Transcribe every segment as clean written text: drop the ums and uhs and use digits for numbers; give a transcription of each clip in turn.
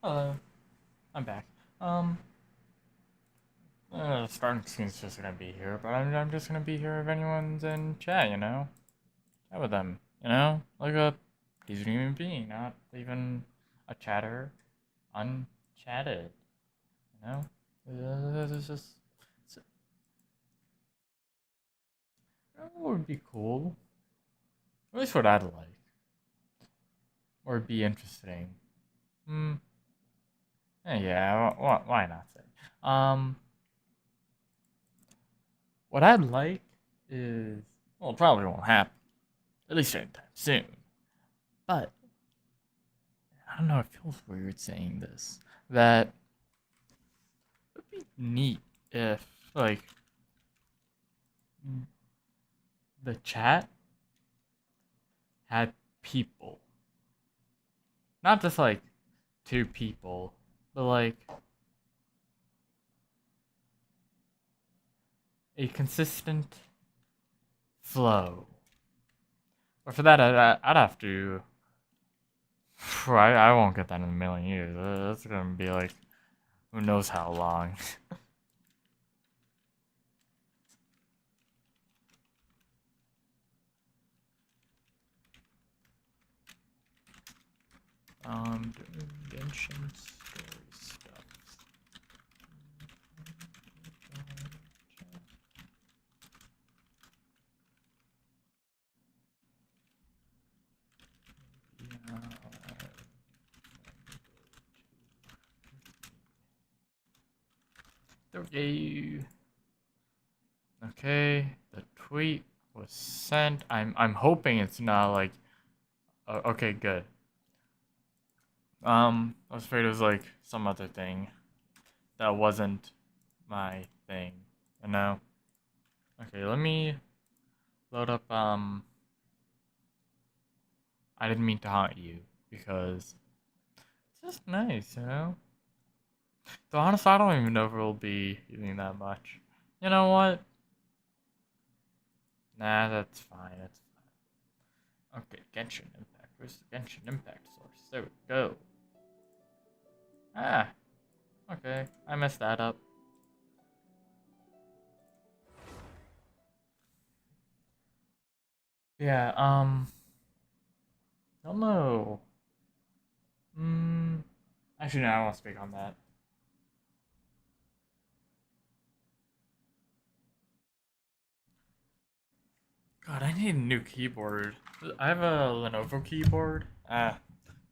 Hello, I'm back. Starting scene's just gonna be here, but I'm just gonna be here if anyone's in chat, you know? Chat with them, you know? Like a decent human being, not even a chatter, unchatted, you know? It's just, it's, it would be cool. At least what I'd like. Or it'd be interesting. Hmm, yeah, why not say? Um, what I'd like is, well, it probably won't happen. At least anytime soon. But I don't know, it feels weird saying this. That it would be neat if like the chat had people. Not just like two people, but like a consistent flow. But for that, I'd have to. I won't get that in a million years. That's gonna be like who knows how long. Genshin story stuff. Yeah. Okay. Okay, the tweet was sent. I'm hoping it's not like okay, good. I was afraid it was like some other thing that wasn't my thing. You know? Okay, let me load up I didn't mean to haunt you because it's just nice, you know? Though honestly I don't even know if it'll be using that much. You know what? Nah, that's fine, that's fine. Okay, Genshin Impact. Where's the Genshin Impact source? There we go. Ah, okay. I messed that up. Yeah, I don't know. Hmm. Actually, no, I won't speak on that. God, I need a new keyboard. I have a Lenovo keyboard.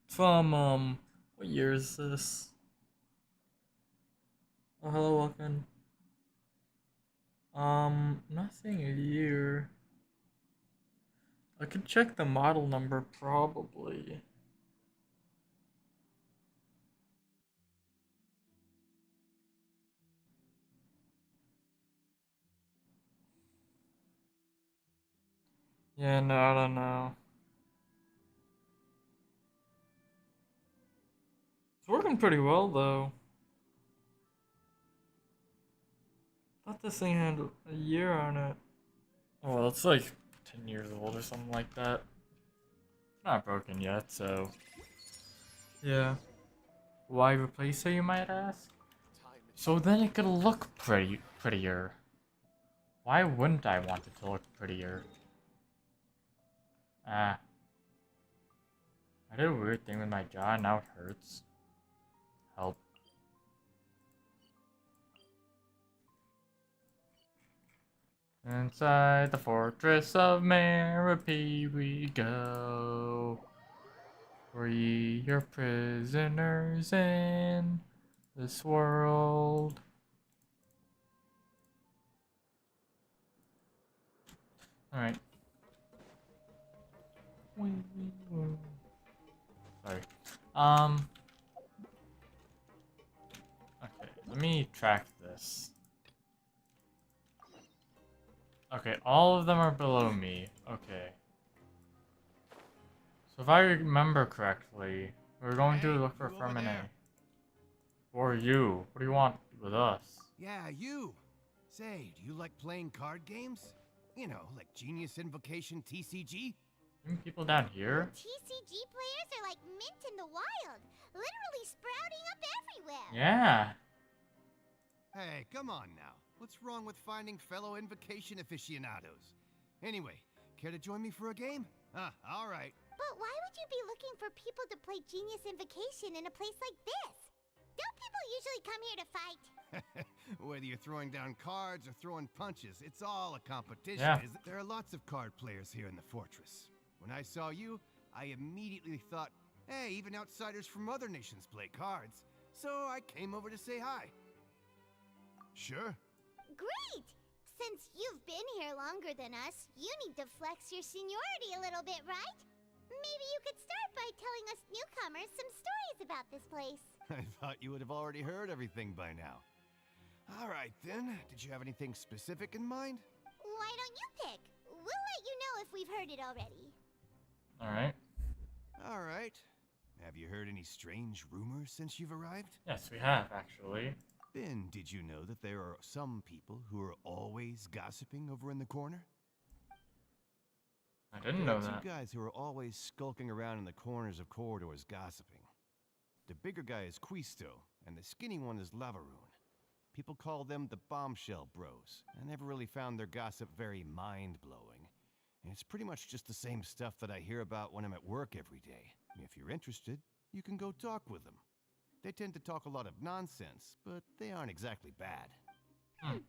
From, what year is this? Oh, hello, welcome. Nothing a year. I could check the model number, probably. Yeah, no, I don't know. It's working pretty well, though. Thought this thing had a year on it. Oh, well, it's like 10 years old or something like that. It's not broken yet, so. Yeah. Why replace it, you might ask? So then it could look prettier. Why wouldn't I want it to look prettier? Ah, I did a weird thing with my jaw and now it hurts. Help. Inside the fortress of Merope we go. Free your prisoners in this world. Alright. Sorry. Um. Okay, let me track this. Okay, all of them are below me. Okay. So if I remember correctly, we're going to look for Fermine. Or you. What do you want with us? Yeah, you. Say, do you like playing card games? You know, like Genius Invocation TCG? Even people down here? TCG players are like mint in the wild, literally sprouting up everywhere. Yeah. Hey, come on now. What's wrong with finding fellow invocation aficionados? Anyway, care to join me for a game? All right. But why would you be looking for people to play Genius Invocation in a place like this? Don't people usually come here to fight? Whether you're throwing down cards or throwing punches, it's all a competition, Yeah. isn't it? There are lots of card players here in the fortress. When I saw you, I immediately thought, hey, even outsiders from other nations play cards. So I came over to say hi. Sure. Great! Since you've been here longer than us, you need to flex your seniority a little bit, right? Maybe you could start by telling us newcomers some stories about this place. I thought you would have already heard everything by now. All right, then. Did you have anything specific in mind? Why don't you pick? We'll let you know if we've heard it already. Alright. All right. Have you heard any strange rumors since you've arrived? Yes, we have, actually. Then, did you know that there are some people who are always gossiping over in the corner? I didn't know There are that. two guys who are always skulking around in the corners of corridors gossiping. The bigger guy is Quisto, and the skinny one is Lavaroon. People call them the Bombshell Bros. I never really found their gossip very mind-blowing. And it's pretty much just the same stuff that I hear about when I'm at work every day. If you're interested, you can go talk with them. They tend to talk a lot of nonsense, but they aren't exactly bad. Good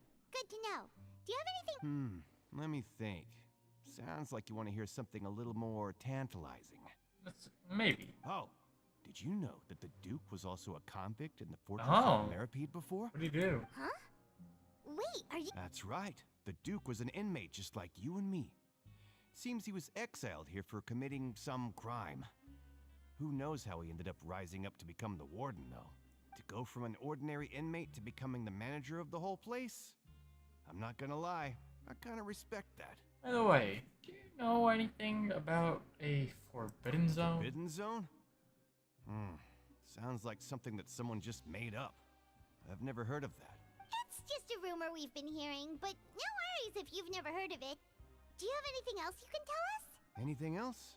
to know. Do you have anything? Let me think. Sounds like you want to hear something a little more tantalizing. Maybe. Oh, did you know that the Duke was also a convict in the Fortress Oh. of Meripede before? What do you do? Huh? Wait, are you? That's right. The Duke was an inmate just like you and me. Seems he was exiled here for committing some crime. Who knows how he ended up rising up to become the warden, though? To go from an ordinary inmate to becoming the manager of the whole place? I'm not gonna lie, I kinda respect that. By the way, do you know anything about a forbidden zone? Forbidden zone? Sounds like something that someone just made up. I've never heard of that. It's just a rumor we've been hearing, but no worries if you've never heard of it. Do you have anything else you can tell us? Anything else?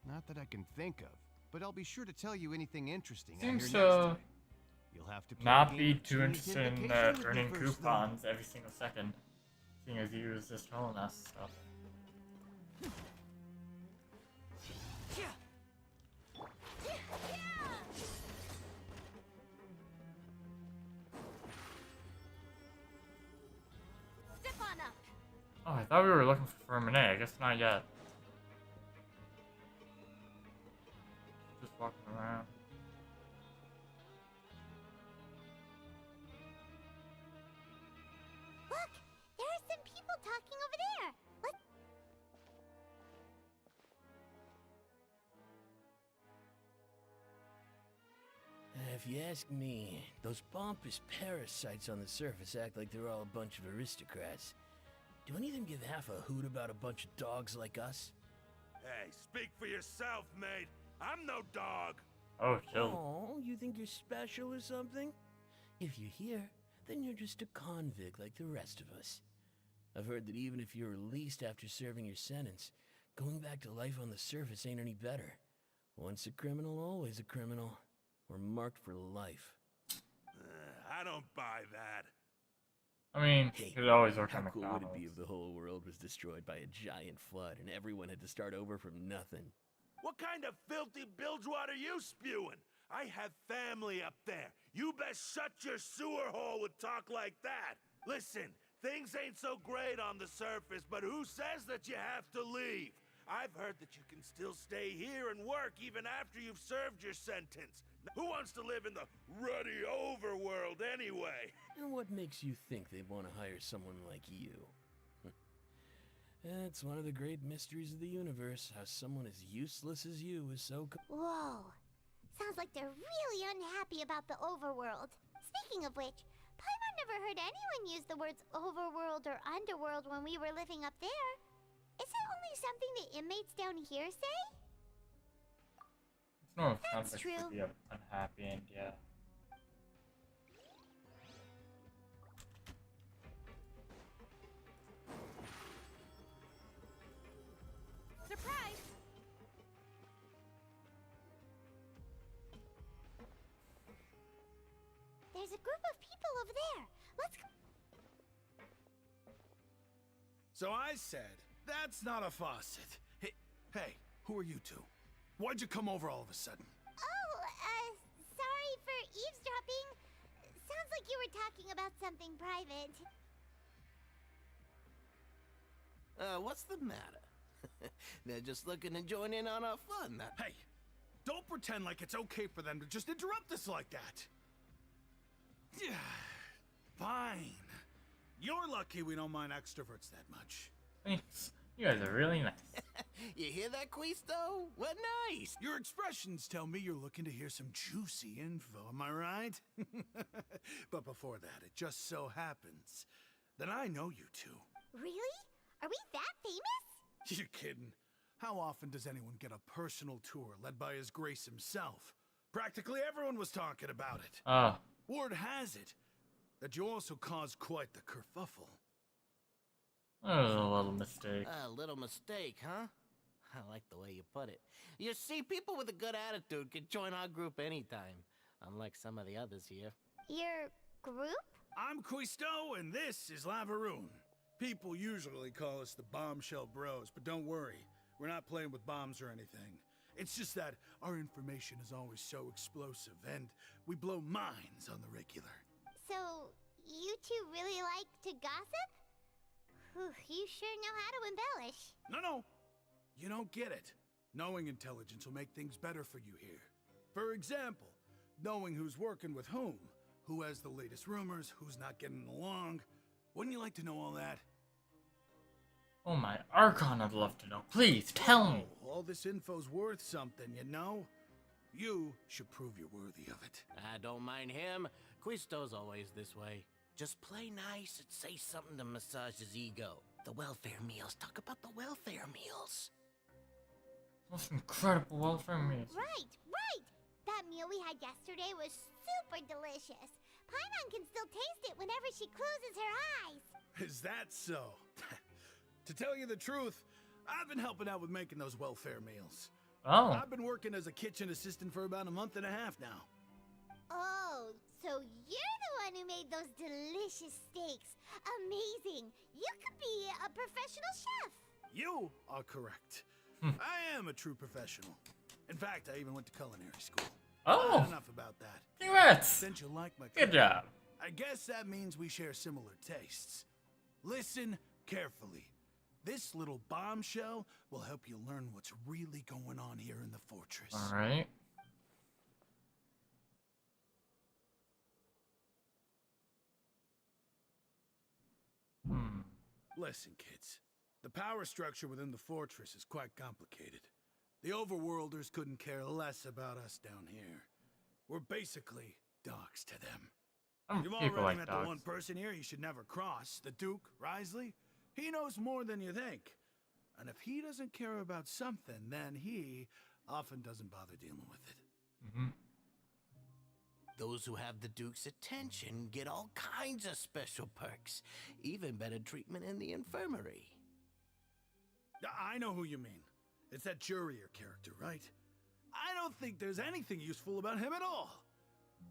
Not that I can think of, but I'll be sure to tell you anything interesting I hear Seems next to time. You'll have to play a not game be of too Genius interested in Invocation with me earning first, though. coupons every single second, seeing as you use this troll nest stuff. Step on up. Oh, I thought we were looking for Monet. I guess not yet. Just walking around. Look, there are some people talking over there. Let's... If you ask me, those pompous parasites on the surface act like they're all a bunch of aristocrats. Do any of them give half a hoot about a bunch of dogs like us? Hey, speak for yourself, mate. I'm no dog. Oh, chill. Oh, you think you're special or something? If you're here, then you're just a convict like the rest of us. I've heard that even if you're released after serving your sentence, going back to life on the surface ain't any better. Once a criminal, always a criminal. We're marked for life. I don't buy that. I mean, Hey, it always works how on cool would McDonald's. it be if the whole world was destroyed by a giant flood and everyone had to start over from nothing? What kind of filthy bilgewater you spewing? I have family up there. You best shut your sewer hole with talk like that. Listen, things ain't so great on the surface, but who says that you have to leave? I've heard that you can still stay here and work even after you've served your sentence. Who wants to live in the ruddy overworld anyway? And what makes you think they want to hire someone like you? It's one of the great mysteries of the universe, how someone as useless as you is so Whoa. Sounds like they're really unhappy about the overworld. Speaking of which, Paimon never heard anyone use the words overworld or underworld when we were living up there. Is it only something the inmates down here say? It's no That's convict true. to be unhappy, and yeah. there's a group of people over there. Let's go. So I said, that's not a faucet. Hey, who are you two? Why'd you come over all of a sudden? Oh, sorry for eavesdropping. Sounds like you were talking about something private. What's the matter? They're just looking to join in on our fun. Hey, don't pretend like it's okay for them to just interrupt us like that. Yeah, fine. You're lucky we don't mind extroverts that much. Thanks. You guys are really nice. You hear that, Quisto? What nice! Your expressions tell me you're looking to hear some juicy info, am I right? But before that, it just so happens that I know you two. Really? Are we that famous? You're kidding. How often does anyone get a personal tour led by His Grace himself? Practically everyone was talking about it. Oh. Word has it that you also caused quite the kerfuffle. That was a little mistake. A little mistake, huh? I like the way you put it. You see, people with a good attitude can join our group anytime, unlike some of the others here. Your group? I'm Quisto, and this is Lavaroon. People usually call us the Bombshell Bros, but don't worry, we're not playing with bombs or anything. It's just that our information is always so explosive, and we blow minds on the regular. So, you two really like to gossip? Whew, you sure know how to embellish. No, you don't get it. Knowing intelligence will make things better for you here. For example, knowing who's working with who has the latest rumors, who's not getting along. Wouldn't you like to know all that? Oh my Archon, I'd love to know. Please, tell me. Oh, all this info's worth something, you know? You should prove you're worthy of it. I don't mind him. Quisto's always this way. Just play nice and say something to massage his ego. The welfare meals. Talk about the welfare meals. Most incredible welfare meals. Right. That meal we had yesterday was super delicious. Paimon can still taste it whenever she closes her eyes. Is that so? To tell you the truth, I've been helping out with making those welfare meals. Oh. I've been working as a kitchen assistant for about a month and a half now. Oh, so you're the one who made those delicious steaks. Amazing. You could be a professional chef. You are correct. I am a true professional. In fact, I even went to culinary school. Oh. Enough about that. Congrats. Since you like my Good cooking, job. I guess that means we share similar tastes. Listen carefully. This little bombshell will help you learn what's really going on here in the fortress. Alright. Listen, kids. The power structure within the fortress is quite complicated. The overworlders couldn't care less about us down here. We're basically dogs to them. You've People already like met dogs. the one person here you should never cross, the Duke, Risley. He knows more than you think. And if he doesn't care about something, then he often doesn't bother dealing with it. Those who have the Duke's attention get all kinds of special perks. Even better treatment in the infirmary. I know who you mean. It's that Jurier character, right? I don't think there's anything useful about him at all.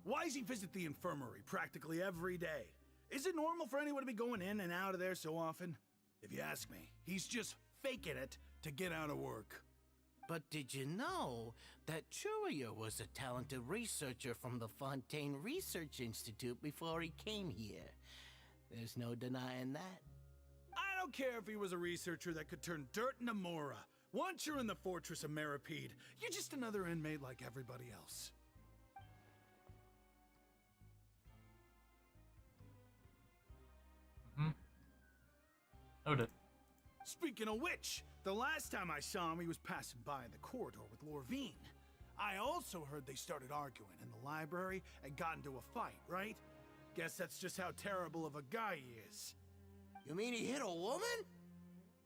Why does he visit the infirmary practically every day? Is it normal for anyone to be going in and out of there so often? If you ask me, he's just faking it to get out of work. But did you know that Jurier was a talented researcher from the Fontaine Research Institute before he came here? There's no denying that. I don't care if he was a researcher that could turn dirt into Mora. Once you're in the fortress of Meripede, you're just another inmate like everybody else. Noted. Speaking of which, the last time I saw him, he was passing by in the corridor with Lorvine. I also heard they started arguing in the library and got into a fight, right? Guess that's just how terrible of a guy he is. You mean he hit a woman?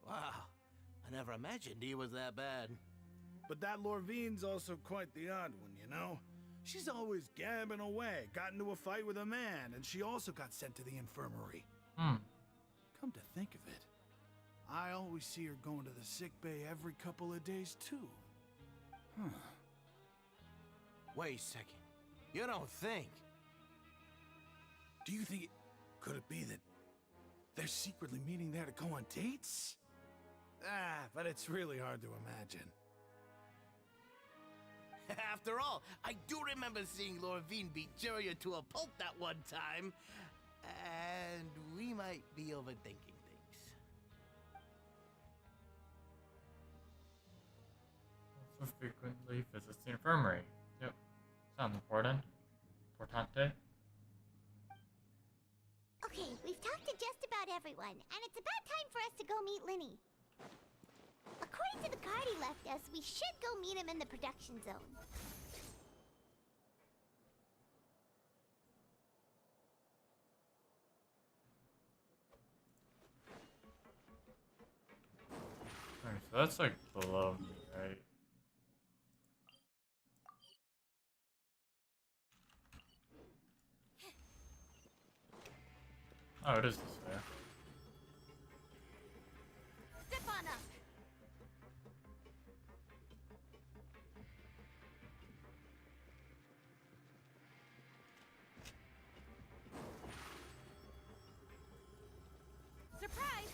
Wow, I never imagined he was that bad. But that Lorvine's also quite the odd one, you know? She's always gabbing away, got into a fight with a man, and she also got sent to the infirmary. Come to think of it, I always see her going to the sick bay every couple of days, too. Wait a second. You don't think? Do you think could it be that they're secretly meeting there to go on dates? But it's really hard to imagine. After all, I do remember seeing Lorvine beat Juria to a pulp that one time. And we might be overthinking things. Also frequently visits the infirmary. Yep. Sounds important. Importante. Okay, we've talked to just about everyone, and it's about time for us to go meet Linny. According to the card he left us, we should go meet him in the production zone. Alright, so that's like below me, right? Oh, it is this way. Step on up. Surprise!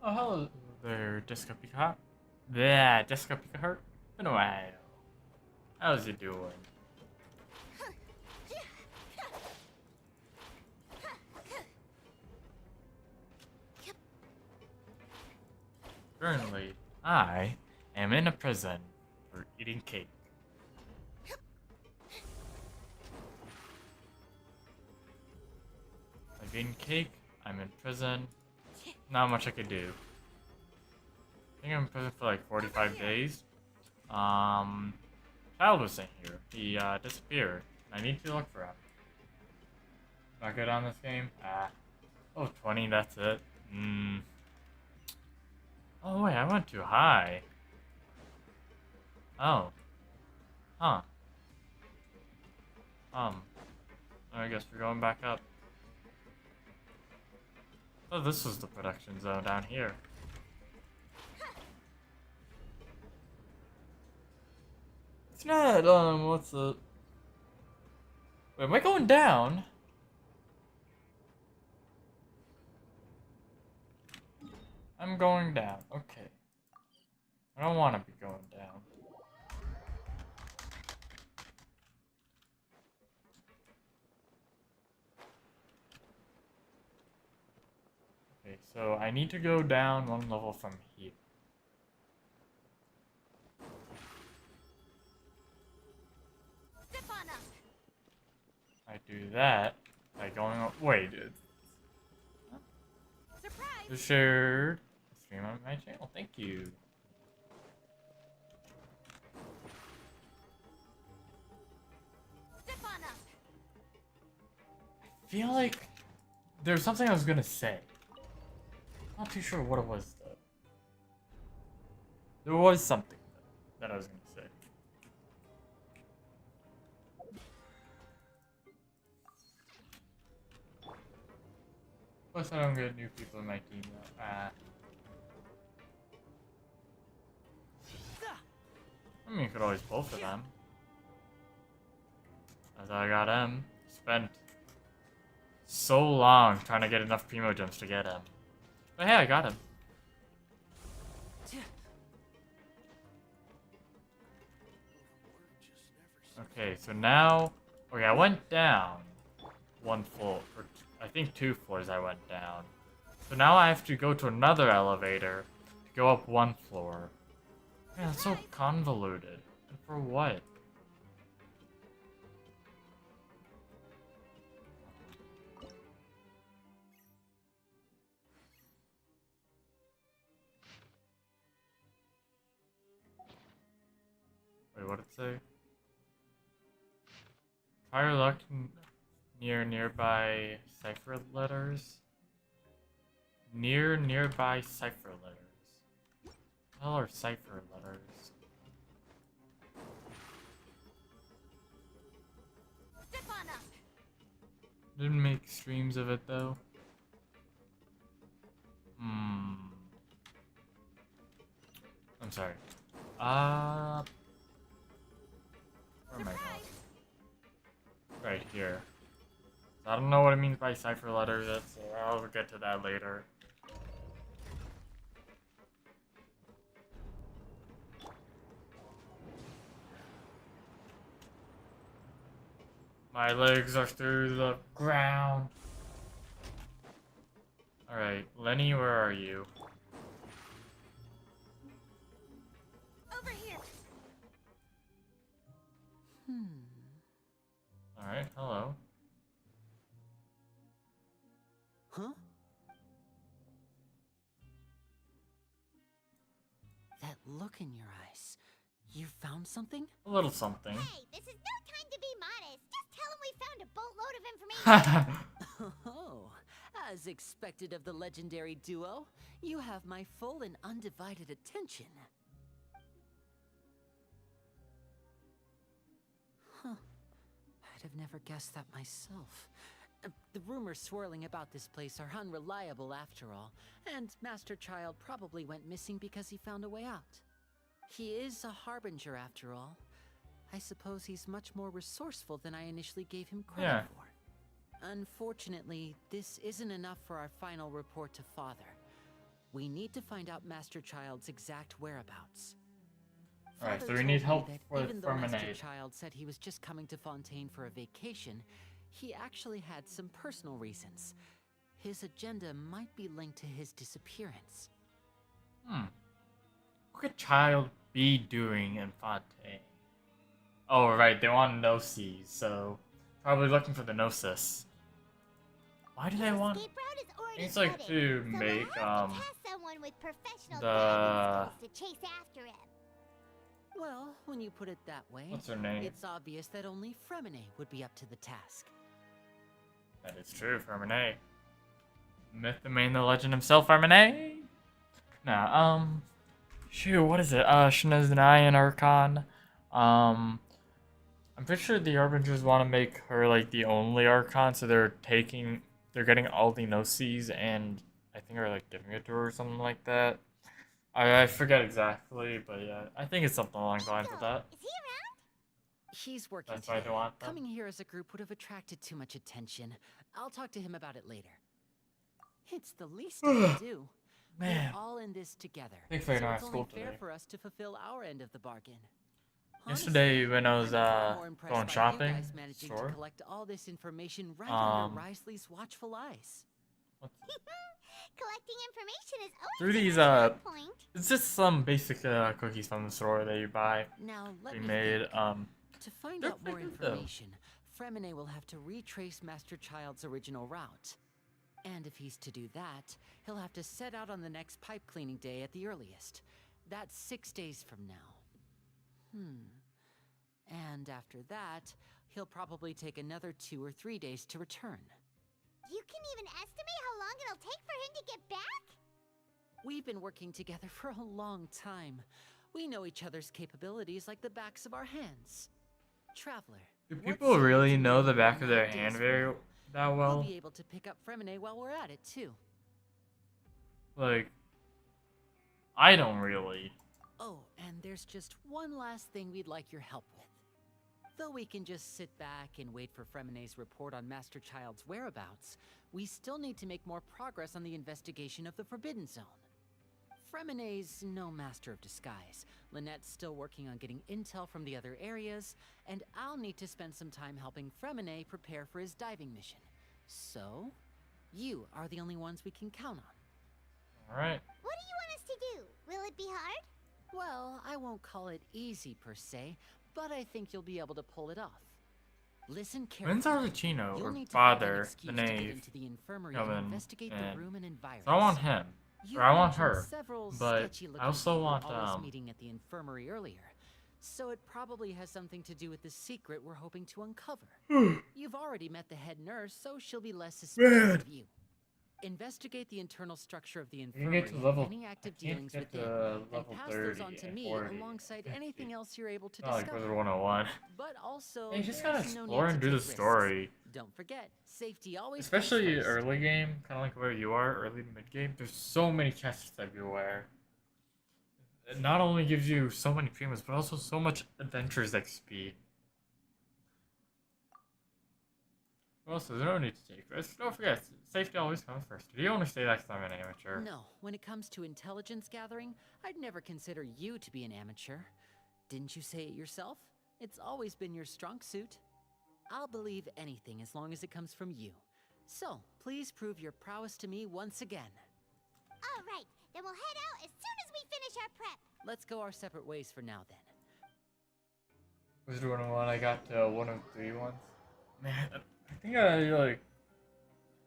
Oh, hello there, Jessica Picard. Yeah, Jessica Picard. Been a while. How's you doing? Currently, I am in a prison for eating cake. I've eaten cake, I'm in prison. Not much I could do. I think I'm in prison for like 45 days. Child wasn't here. He disappeared. I need to look for him. Not good on this game? Oh, 20, that's it. Oh wait, I went too high. Oh. Huh. I guess we're going back up. Oh, this was the production zone down here. It's not, what's the... Wait, am I going down? I'm going down, okay. I don't want to be going down. Okay, so I need to go down one level from here. Step on up. I do that by going up. Wait, dude. Surprise! You shared a stream on my channel. Thank you. Step on up. I feel like there's something I was gonna say. Not too sure what it was though. There was something that I was gonna say. Plus, I don't get new people in my team though. I mean, you could always pull for them. As I got him, spent so long trying to get enough primo gems to get him. But hey, I got him. Okay, so now... Okay, I went down one floor, or I think 2 floors I went down. So now I have to go to another elevator to go up 1 floor. Man, it's so convoluted. And for what? Wait, what did it say? Try your luck near nearby cipher letters. Nearby cipher letters. What the hell are cipher letters? Step on up. Didn't make streams of it though. I'm sorry. Where am I going? Right here. I don't know what it means by cipher letters yet, so I'll get to that later. My legs are through the ground. Alright, Lenny, where are you? Over here. Alright, hello. Huh? That look in your eyes. You found something? A little something. Hey, this is no time to be modest. Just tell him we found a boatload of information. Oh, as expected of the legendary duo, you have my full and undivided attention. Huh. I'd have never guessed that myself. The rumors swirling about this place are unreliable after all, and Master Child probably went missing because he found a way out. He is a harbinger after all. I suppose he's much more resourceful than I initially gave him credit for. Unfortunately, this isn't enough for our final report to Father. We need to find out Master Child's exact whereabouts. Alright, so Father we need told help me that with even though Master Fermenade. Child said he was just coming to Fontaine for a vacation, he actually had some personal reasons. His agenda might be linked to his disappearance. What could Child be doing in Fontaine? Oh, right, they want Gnosis, so probably looking for the Gnosis. Why do they want? Escape route is already It's like flooded, to so we'll make have to task someone with professional the- diving skills to chase after him. Well, when you put it that way, What's her name? it's obvious that only Fremine would be up to the task. That is true, Fermenade. Myth, the main, the legend himself, Fermenade. Nah, shoot, what is it? Shinazanayan Archon. I'm pretty sure the Harbingers want to make her like the only Archon, so they're getting all the Gnosis and I think are like giving it to her or something like that. I forget exactly, but yeah, I think it's something along the lines of that. Is he around? He's working That's why they today. want them. Coming here as a group would have attracted too much attention. I'll talk to him about it later. It's the least I can do. Man. We're all in this together. Thanks for so not it's at only school fair today. for us to fulfill our end of the bargain. Yesterday Honestly, when I was I'm far more impressed going by shopping, you guys managing store. to collect all this information right under Risley's watchful eyes. Collecting information is always Through a these nice plot point. it's just some basic cookies from the store that you buy. Now let We me made think. To find they're out more pretty good, though. information, Fremine will have to retrace Master Child's original route. And if he's to do that, he'll have to set out on the next pipe cleaning day at the earliest. That's 6 days from now. And after that, he'll probably take another 2 or 3 days to return. You can even estimate how long it'll take for him to get back? We've been working together for a long time. We know each other's capabilities like the backs of our hands. Traveler, Do what people say you really to know the meeting back on of their that hand day's very route? that We'll well? be able to pick up Fremine while we're at it, too. Like, I don't really. Oh, and there's just one last thing we'd like your help with. Though we can just sit back and wait for Fremine's report on Master Child's whereabouts, we still need to make more progress on the investigation of the Forbidden Zone. Fremine's no master of disguise. Lynette's still working on getting intel from the other areas, and I'll need to spend some time helping Fremine prepare for his diving mission. So, you are the only ones we can count on. Alright. What do you want us to do? Will it be hard? Well, I won't call it easy per se, but I think you'll be able to pull it off. Listen carefully. When's Arlecchino, You'll or need to find an Father, the excuse to get knave, into the infirmary come and in investigate and- the room and environs. So I want him. You Or I want mentioned her. several But sketchy-looking I also people want, always meeting at the infirmary earlier. So it probably has something to do with the secret we're hoping to uncover. You've already met the head nurse, so she'll be less suspicious of you. Investigate the internal structure of the can infirmary get to and level- any active I can't dealings get within, to and level pass 30 those on to and me 40 alongside 50. anything else you're able to Not like discover. Wizard 101. But also, Yeah, you just gotta there's no explore need and to do the take risks. story. Don't forget, safety always comes Especially first. early game, kind of like where you are, early to mid game. There's so many chests everywhere. it not only gives you so many premiums, but also so much adventures XP. Also, there's no need to take risks. Don't forget, safety always comes first. Do you only say that because I'm an amateur? No, when it comes to intelligence gathering, I'd never consider you to be an amateur. Didn't you say it yourself? It's always been your strong suit. I'll believe anything as long as it comes from you. So, please prove your prowess to me once again. All right, then we'll head out as soon as we finish our prep. Let's go our separate ways for now then. Wizard 101, I got 103 once. Man,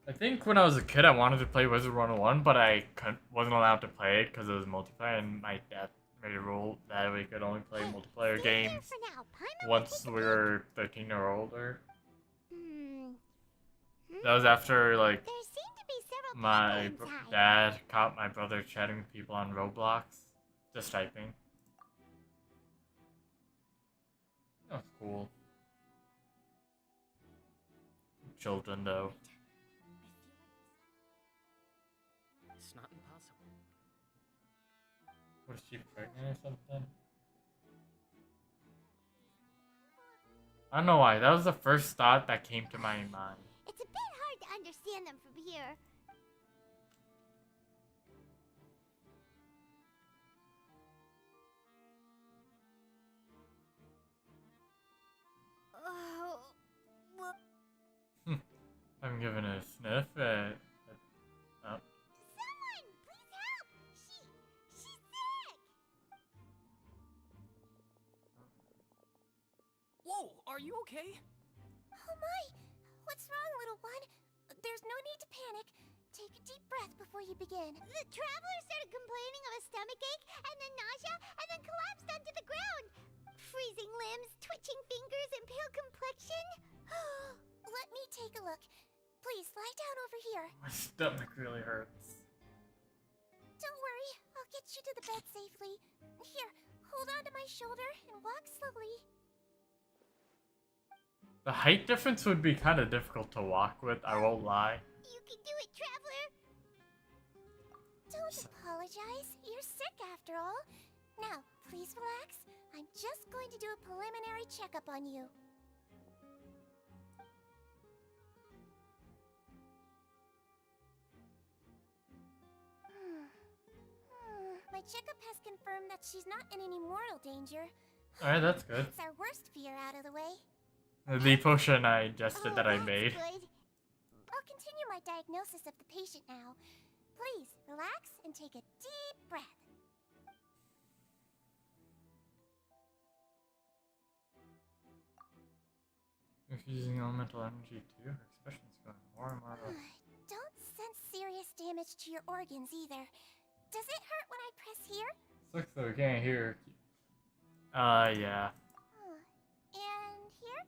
I think when I was a kid I wanted to play Wizard 101, but I wasn't allowed to play it because it was multiplayer, and my dad made a rule that we could only play multiplayer games For now, Paimon will once take we a were 13 or older. Hmm. That was after, like, There seem to be several my people inside. dad caught my brother chatting with people on Roblox. Just typing. That was cool. Children, though. It's not impossible. Was she pregnant or something? I don't know why. That was the first thought that came to my mind. It's a bit hard to understand them from here. Oh, look. I'm giving it a sniff. Oh. Someone, please help! She's sick! Whoa, are you okay? Oh my! What's wrong, little one? There's no need to panic. Take a deep breath before you begin. The traveler started complaining of a stomachache, and then nausea, and then collapsed onto the ground. Freezing limbs, twitching fingers, and pale complexion. Let me take a look. Please, lie down over here. My stomach really hurts. Don't worry, I'll get you to the bed safely. Here, hold on to my shoulder and walk slowly. The height difference would be kind of difficult to walk with, I won't lie. You can do it, traveler! Don't apologize. You're sick after all. Now, please relax. I'm just going to do a preliminary checkup on you. My checkup has confirmed that she's not in any mortal danger. Alright, that's good. That's our worst fear out of the way. The potion I ingested that I that's made. Good. I'll continue my diagnosis of the patient now. Please, relax and take a deep breath. If using elemental energy too, her expression's going more and more. Don't sense serious damage to your organs either. Does it hurt when I press here? Sucks though, we can't hear. Yeah. And here?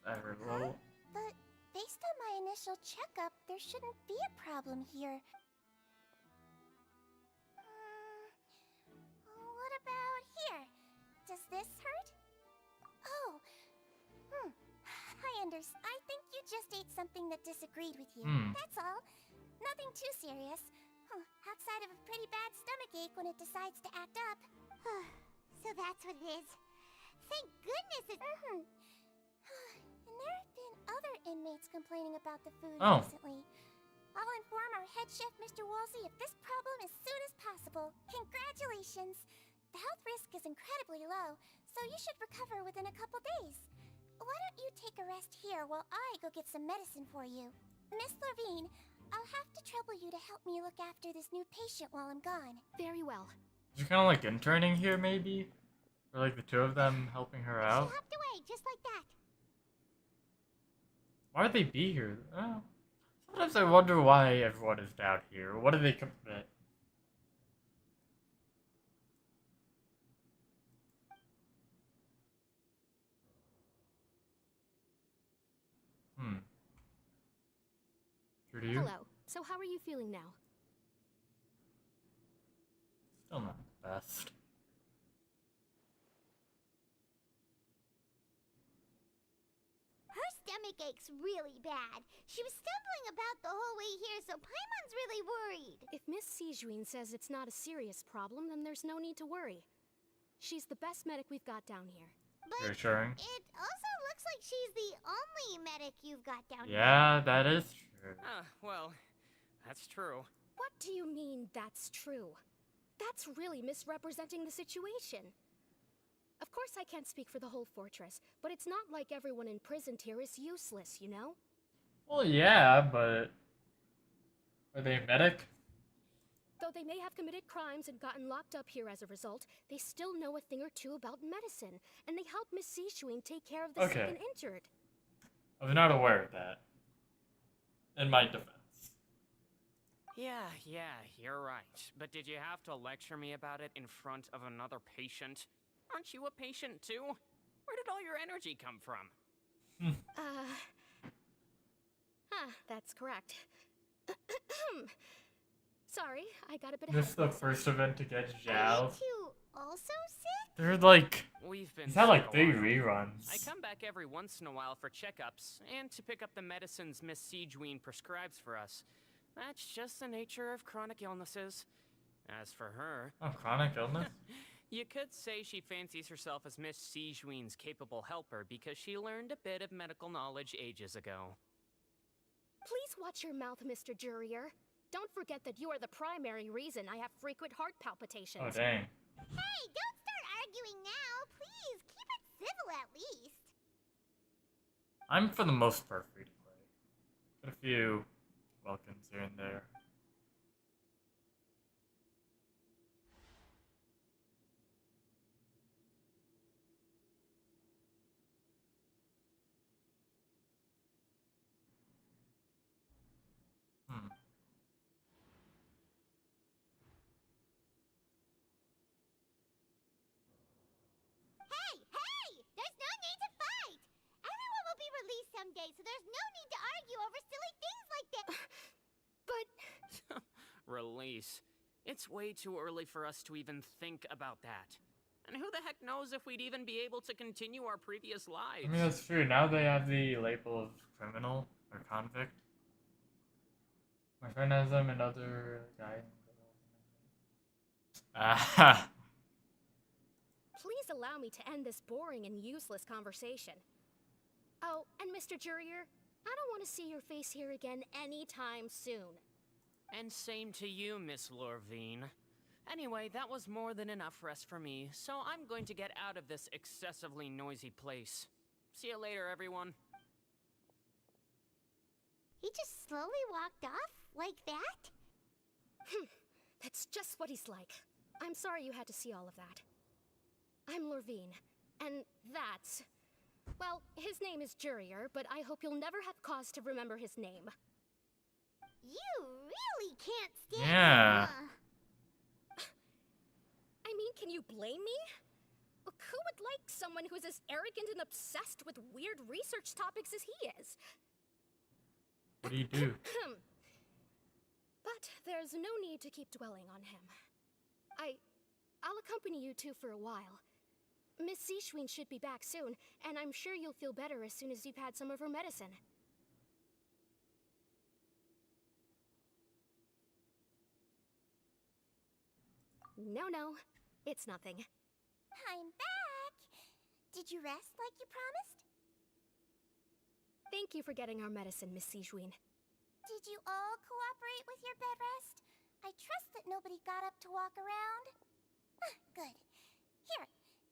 I heard a little. But based on my initial checkup, there shouldn't be a problem here. What about here? Does this hurt? Oh. I think you just ate something that disagreed with you. That's all. Nothing too serious. Outside of a pretty bad stomachache when it decides to act up. So that's what it is. Thank goodness it... And there have been other inmates complaining about the food recently. I'll inform our head chef, Mr. Woolsey, of this problem as soon as possible. Congratulations! The health risk is incredibly low, so you should recover within a couple days. Why don't you take a rest here while I go get some medicine for you? Miss Levine, I'll have to trouble you to help me look after this new patient while I'm gone. Very well. Is she kind of like interning here, maybe? Or like the two of them helping her out? She hopped away, just like that. Why would they be here? Oh. Sometimes I wonder why everyone is down here. What do they commit? True to you? Hello. So how are you feeling now? Still not the best. Her stomach stomach aches really bad. She was stumbling about the whole way here, so Paimon's really worried. If Miss Sijuin says it's not a serious problem, then there's no need to worry. She's the best medic we've got down here. But Reassuring. it also looks like she's the only medic you've got down here. Yeah, that is true. Well, that's true. What do you mean, that's true? That's really misrepresenting the situation. Of course I can't speak for the whole fortress, but it's not like everyone imprisoned here is useless, you know? Well, yeah, but are they a medic? Though they may have committed crimes and gotten locked up here as a result, they still know a thing or two about medicine, and they help Miss Sijuin take care of the sick and injured. I was not aware of that. In my defense. Yeah, you're right. But did you have to lecture me about it in front of another patient? Aren't you a patient too? Where did all your energy come from? That's correct. Sorry, I got a bit This is the first event to get Are Zhao. you also sick? They're like, We've been he's had like sick a 3 while. reruns. I come back every once in a while for checkups and to pick up the medicines Miss Sijuin prescribes for us. That's just the nature of chronic illnesses. As for her, Oh, chronic illness? you could say she fancies herself as Miss Sijuin's capable helper because she learned a bit of medical knowledge ages ago. Please watch your mouth, Mr. Jurier. Don't forget that you are the primary reason I have frequent heart palpitations. Oh, dang. Hey, don't start arguing now. Please, keep it civil at least. I'm for the most part free to play. Got a few welcomes here and there. Hey! There's no need to fight! Everyone will be released someday, so there's no need to argue over silly things like that. But Release. It's way too early for us to even think about that. And who the heck knows if we'd even be able to continue our previous lives? I mean, that's true. Now they have the label of criminal or convict. My friend has them, another guy. Ah, please allow me to end this boring and useless conversation. Oh, and Mr. Jurier, I don't want to see your face here again anytime soon. And same to you, Miss Lorvine. Anyway, that was more than enough rest for me, so I'm going to get out of this excessively noisy place. See you later, everyone. He just slowly walked off like that? That's just what he's like. I'm sorry you had to see all of that. I'm Lorvine, and that's... well, his name is Jurier, but I hope you'll never have cause to remember his name. You really can't stand Yeah. him, huh? I mean, can you blame me? Look, who would like someone who's as arrogant and obsessed with weird research topics as he is? what do you do? But there's no need to keep dwelling on him. I'll accompany you two for a while. Miss Sijuin should be back soon, and I'm sure you'll feel better as soon as you've had some of her medicine. No, it's nothing. I'm back! Did you rest like you promised? Thank you for getting our medicine, Miss Sijuin. Did you all cooperate with your bed rest? I trust that nobody got up to walk around. Good. Here,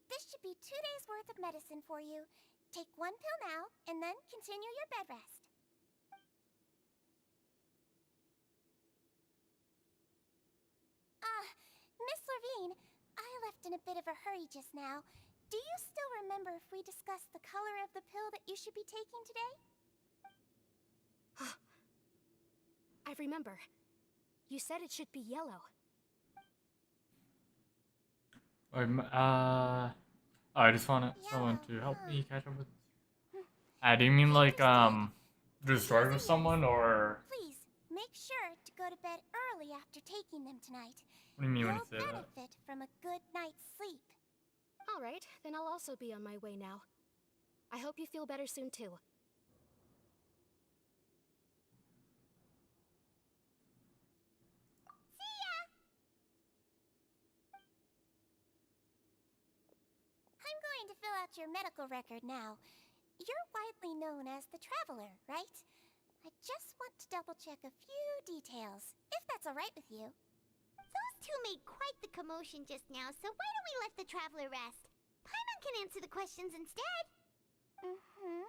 this should be 2 days' worth of medicine for you. Take 1 pill now, and then continue your bed rest. Miss Lorvine, I left in a bit of a hurry just now. Do you still remember if we discussed the color of the pill that you should be taking today? I remember. You said it should be yellow. I just want someone to help me catch up with. Do you mean like destroy with someone, or Please, make sure to go to bed early after taking them tonight. what do you mean when you You'll say that? benefit from a good night's sleep. All right, then I'll also be on my way now. I hope you feel better soon too. I'm going to fill out your medical record now. You're widely known as the Traveler, right? I just want to double-check a few details, if that's alright with you. Those two made quite the commotion just now, so why don't we let the Traveler rest? Paimon can answer the questions instead. Mm-hmm.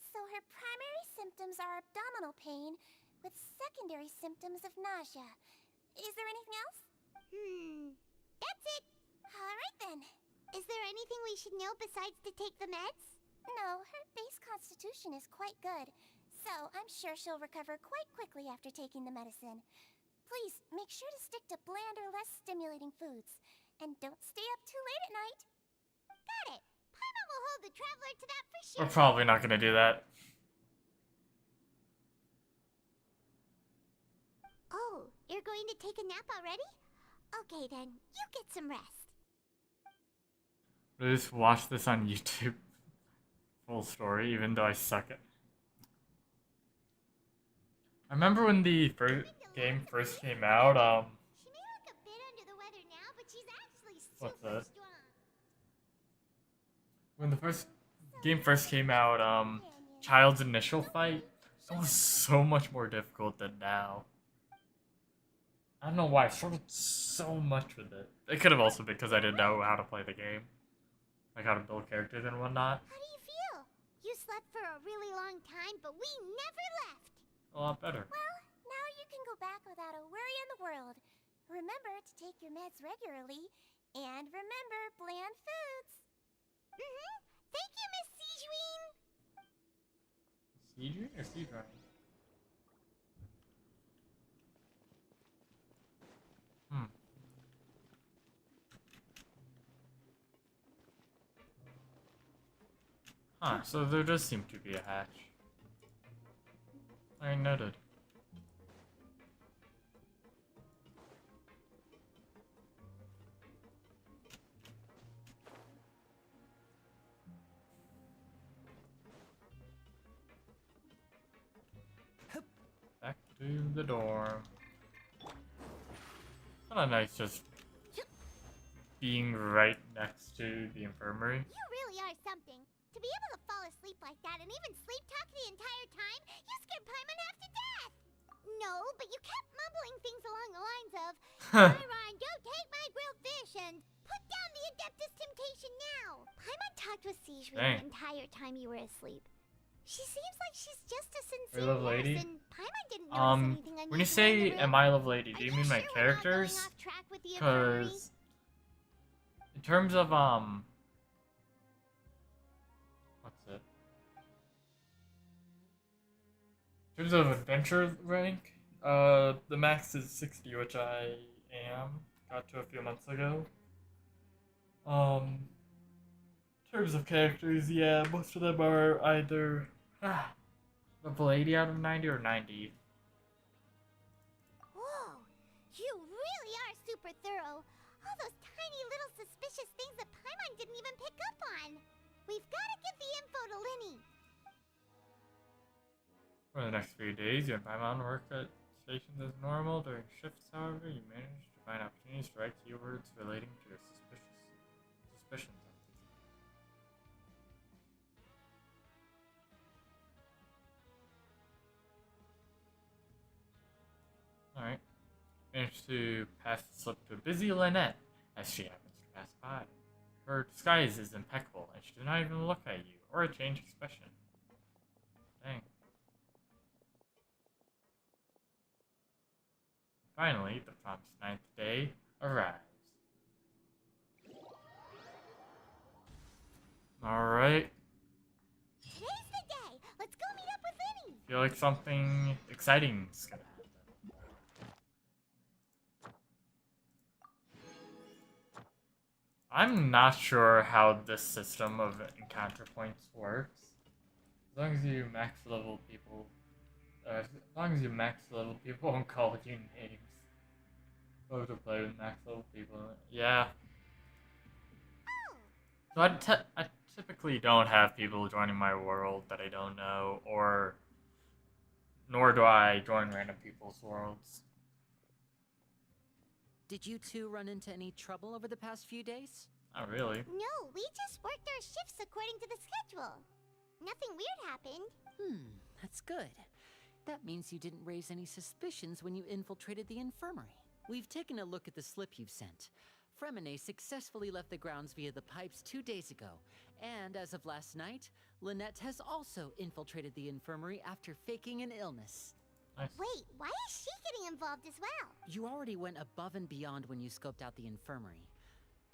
So her primary symptoms are abdominal pain, with secondary symptoms of nausea. Is there anything else? That's it. Alright then. Is there anything we should know besides to take the meds? No, her base constitution is quite good, so I'm sure she'll recover quite quickly after taking the medicine. Please, make sure to stick to bland or less stimulating foods, and don't stay up too late at night. Got it. Paimon will hold the Traveler to that for sure. We're probably not gonna do that. Oh, you're going to take a nap already? Okay then, you get some rest. I just watch this on YouTube. Full story, even though I suck at. I remember when the game first came out. She may look a bit under the weather now, but she's actually What's super that? strong. When the game first came out, Child's initial fight, it was so much more difficult than now. I don't know why I struggled so much with it. It could have also been because I didn't know how to play the game. Like how to build characters and whatnot. How do you feel? You slept for a really long time, but we never left. A lot better. Well, now you can go back without a worry in the world. Remember to take your meds regularly, and remember bland foods. Thank you, Miss Sijuin. Siege or Siege Running? Huh, so there does seem to be a hatch. I noted. Back to the dorm. Kinda nice just being right next to the infirmary. You really are something. To be able to fall asleep like that and even sleep talk the entire time, you scared Paimon half to death! No, but you kept mumbling things along the lines of, Myron, don't take my grilled fish and put down the Adeptus Temptation now! Paimon talked with Sijuin the entire time you were asleep. She seems like she's just a sincere Love Lady? nurse, and Paimon didn't notice anything unusual When you in say the room. am I Love Lady, do Are you mean my sure we're not going characters? off track with the infirmary? Because in terms of what's it? In terms of adventure rank, the max is 60, which I got to a few months ago. In terms of characters, yeah, most of them are either level 80 out of 90 or 90. Whoa, you really are super thorough. All those tiny little suspicious things that Paimon didn't even pick up on. We've got to give the info to Linny. For the next few days, you and Paimon work at stations as normal. During shifts, however, you manage to find opportunities to write keywords relating to your suspicions. Alright. Managed to pass the slip to a busy Lynette as she happens to pass by. Her disguise is impeccable, and she does not even look at you or change expression. Dang. Finally, the promised 9th day arrives. Alright. Today's the day. Let's go meet up with Linny. Feel like something exciting is gonna happen. I'm not sure how this system of encounter points works. As long as you max level people, won't call you names. Love to play with max level people. Yeah. So I typically don't have people joining my world that I don't know, nor do I join random people's worlds. Did you two run into any trouble over the past few days? Not really. No, we just worked our shifts according to the schedule. Nothing weird happened. That's good. That means you didn't raise any suspicions when you infiltrated the infirmary. We've taken a look at the slip you've sent. Fremine successfully left the grounds via the pipes 2 days ago, and as of last night, Lynette has also infiltrated the infirmary after faking an illness. Nice. Wait, why is she getting involved as well? You already went above and beyond when you scoped out the infirmary.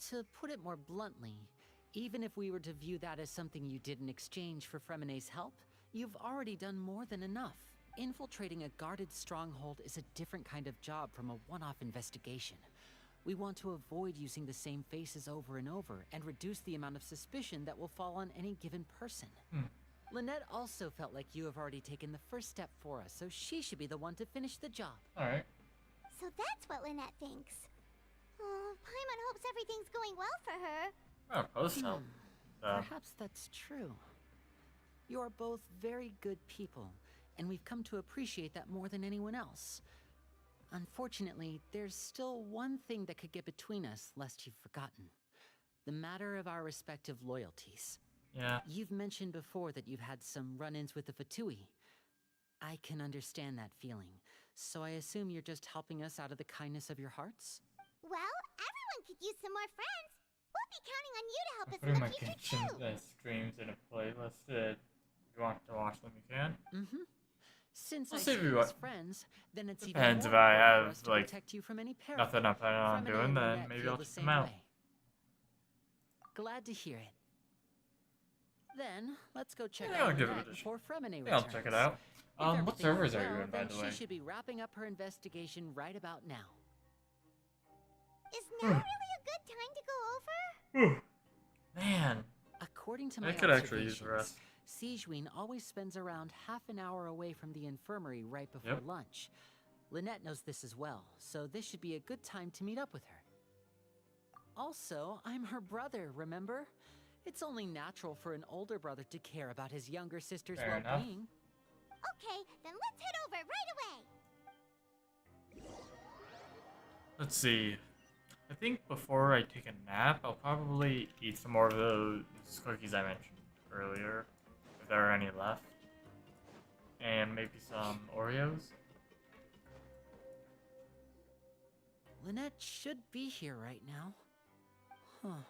To put it more bluntly, even if we were to view that as something you did in exchange for Fremine's help, you've already done more than enough. Infiltrating a guarded stronghold is a different kind of job from a one-off investigation. We want to avoid using the same faces over and over and reduce the amount of suspicion that will fall on any given person. Lynette also felt like you have already taken the first step for us, so she should be the one to finish the job. Alright. So that's what Lynette thinks. Oh, Paimon hopes everything's going well for her. Oh, post-help. Perhaps that's true. You are both very good people, and we've come to appreciate that more than anyone else. Unfortunately, there's still one thing that could get between us, lest you've forgotten. The matter of our respective loyalties. Yeah. You've mentioned before that you've had some run-ins with the Fatui. I can understand that feeling, so I assume you're just helping us out of the kindness of your hearts? Well, everyone could use some more friends. We'll be counting on you to help I'm us putting in my the future Genshin too. streams in a playlist. If you want to watch them, you can. Since We'll I see see if we you want- as friends, then it's Depends even if more I important for have, us to like, protect you from any peril. Nothing I'm planning on Fremine doing, and then Lynette maybe feel I'll the check them same out. way. Glad to hear it. Then, let's go check Yeah, I'll out give it a Lynette shot. before Fremine Yeah, I'll returns. check it out. If What everything servers went are you well, in, by then the way? she should be wrapping up her investigation right about now. Is now really a good time to go over? Man, According to my I could actually use the observations, rest. Sigewinne always spends around half an hour away from the infirmary right before Yep. lunch. Lynette knows this as well, so this should be a good time to meet up with her. Also, I'm her brother, remember? It's only natural for an older brother to care about his younger sister's Fair enough. well-being. Okay, then let's head over right away. Let's see. I think before I take a nap, I'll probably eat some more of those cookies I mentioned earlier, if there are any left. And maybe some Oreos. Lynette should be here right now. Huh.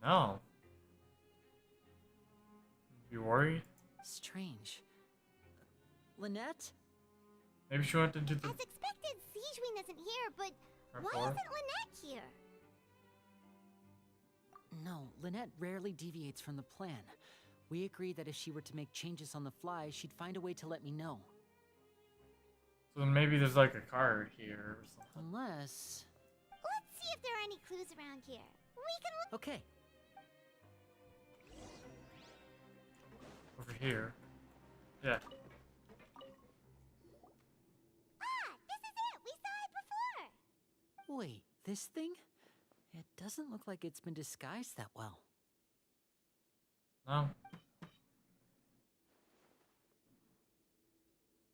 No. You worried? Strange. Lynette? Maybe she went to do the As expected, Sigewinne isn't here, but why rapport? isn't Lynette here? No, Lynette rarely deviates from the plan. We agreed that if she were to make changes on the fly, she'd find a way to let me know. So then maybe there's like a card here or something. Unless... Let's see if there are any clues around here. We can look. Okay, Over here. Yeah. Ah, this is it. We saw it before. wait, this thing? It doesn't look like it's been disguised that well. No.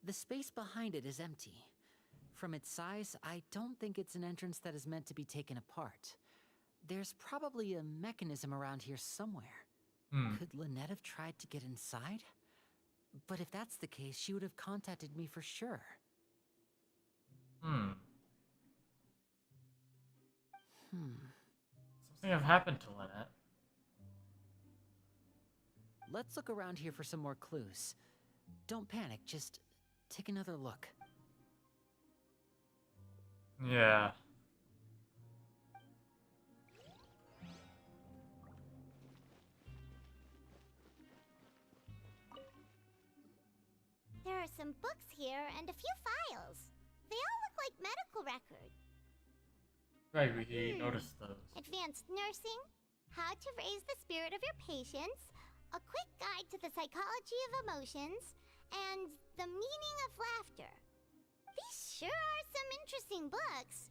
The space behind it is empty. From its size, I don't think it's an entrance that is meant to be taken apart. There's probably a mechanism around here somewhere. Could Lynette have tried to get inside? But if that's the case, she would have contacted me for sure. Something have happened to Lynette. Let's look around here for some more clues. Don't panic, just take another look. Yeah. There are some books here and a few files. They all look like medical records. Right, we noticed those. Advanced nursing, how to raise the spirit of your patients, a quick guide to the psychology of emotions, and the meaning of laughter. These sure are some interesting books.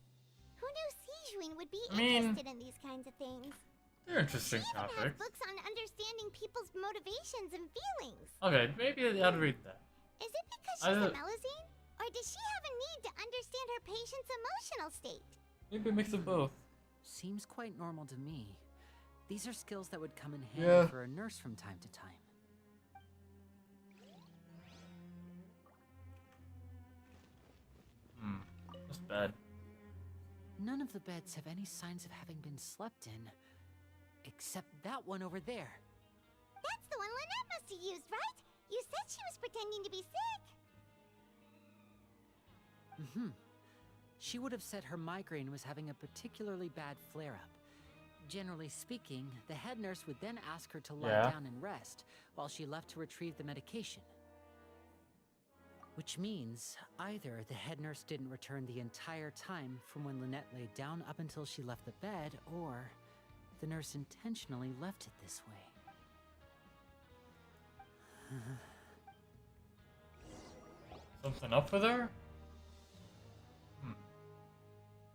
Who knew Sigewinne would be interested in these kinds of things? They're interesting She even has topics. books on understanding people's motivations and feelings. Okay, maybe I'll read that. Is it because I she's a don't- Melusine? Or does she have a need to understand her patient's emotional state? Maybe a mix of both. Seems quite normal to me. These are skills that would come in handy Yeah. for a nurse from time to time. This bed. None of the beds have any signs of having been slept in, except that one over there. That's the one Lynette must have used, right? You said she was pretending to be sick. She would have said her migraine was having a particularly bad flare-up. Generally speaking, the head nurse would then ask her to lie down and rest, while she left to retrieve the medication. Which means, either the head nurse didn't return the entire time from when Lynette laid down up until she left the bed, or the nurse intentionally left it this way. Something up with her?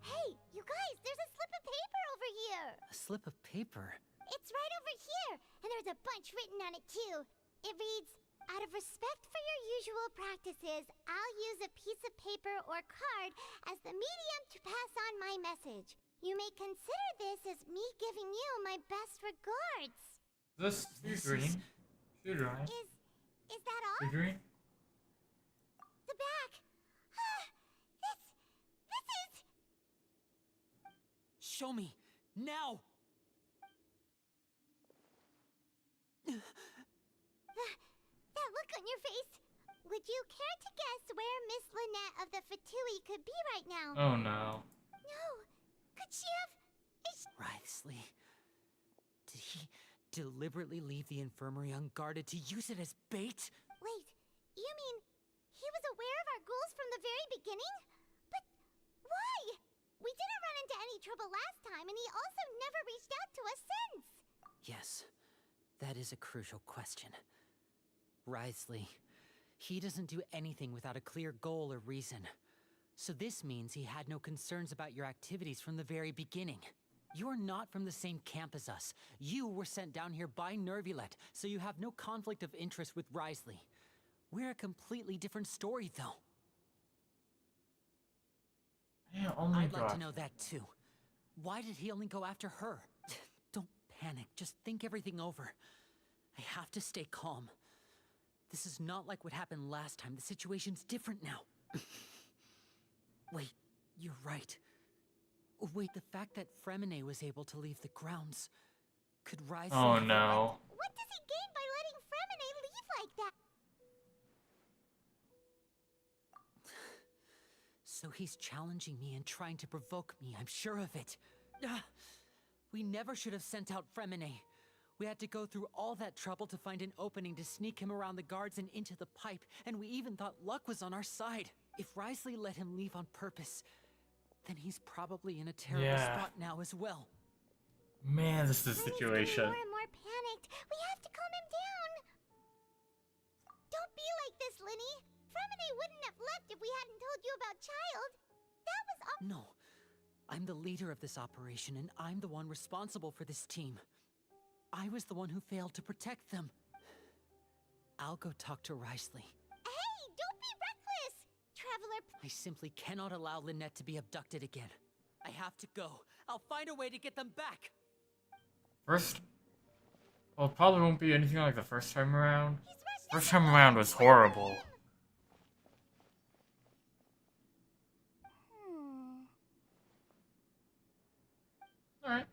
Hey, you guys, there's a slip of paper over here. A slip of paper? It's right over here, and there's a bunch written on it too. It reads, "Out of respect for your usual practices, I'll use a piece of paper or card as the medium to pass on my message. You may consider this as me giving you my best regards." This figurine? Figurine? Is that all? Figurine? The back. This is... Show me! Now! That look on your face. Would you care to guess where Miss Lynette of the Fatui could be right now? Oh no. No. Could she have... Wriothesley. Did he deliberately leave the infirmary unguarded to use it as bait? Wait, you mean he was aware of our goals from the very beginning? But why? We didn't run into any trouble last time, and he also never reached out to us since. Yes, that is a crucial question. Wriothesley, he doesn't do anything without a clear goal or reason. So this means he had no concerns about your activities from the very beginning. You're not from the same camp as us. You were sent down here by Nervulet, so you have no conflict of interest with Wriothesley. We're a completely different story, though. Yeah, oh my I'd god. like to know that, too. Why did he only go after her? Don't panic, just think everything over. I have to stay calm. This is not like what happened last time. The situation's different now. Wait, you're right. Wait, the fact that Fremine was able to leave the grounds. Could Wriothesley... Oh no. What does he gain by letting Fremine leave like that? So he's challenging me and trying to provoke me, I'm sure of it. We never should have sent out Fremine. We had to go through all that trouble to find an opening to sneak him around the guards and into the pipe, and we even thought luck was on our side. If Wriothesley let him leave on purpose, then he's probably in a terrible spot now as well. Man, this is the Lenny's situation. getting more and more panicked. We have to calm him down. Don't be like this, Lenny. Fremine wouldn't have left if we hadn't told you about Child. That was all. No, I'm the leader of this operation, and I'm the one responsible for this team. I was the one who failed to protect them. I'll go talk to Wriothesley. Hey, don't be reckless! Traveler... I simply cannot allow Lynette to be abducted again. I have to go. I'll find a way to get them back. First... Well, it probably won't be anything like the first time around. He's rushing First us time along. around was horrible. Alright.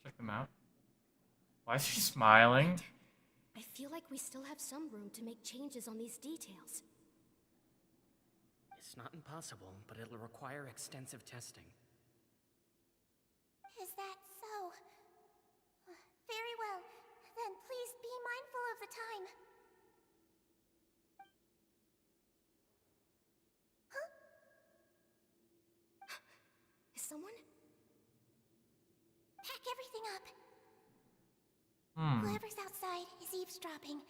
Check them out. Why is she smiling? I feel like we still have some room to make changes on these details. It's not impossible, but it'll require extensive testing. Is that so? Very well. Then please be mindful of the time. Huh? Is someone? Pack everything up. Hmm. Whoever's outside is eavesdropping.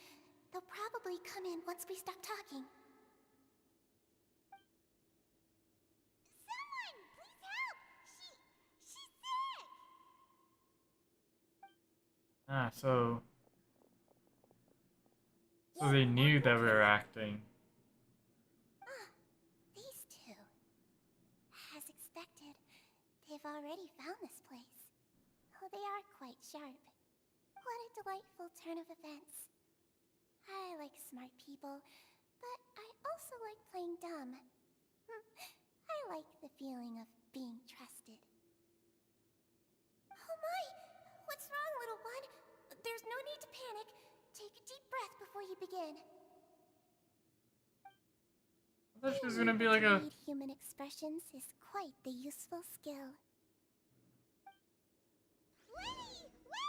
They'll probably come in once we stop talking. Someone! Please help! She's sick! Ah, so they knew that we were acting. These two. As expected, they've already found this place. Oh, they are quite sharp. What a delightful turn of events. I like smart people, but I also like playing dumb. I like the feeling of being trusted. Oh my! What's wrong, little one? There's no need to panic. Take a deep breath before you begin. I thought she was gonna be like To a. read human expressions is quite the useful skill.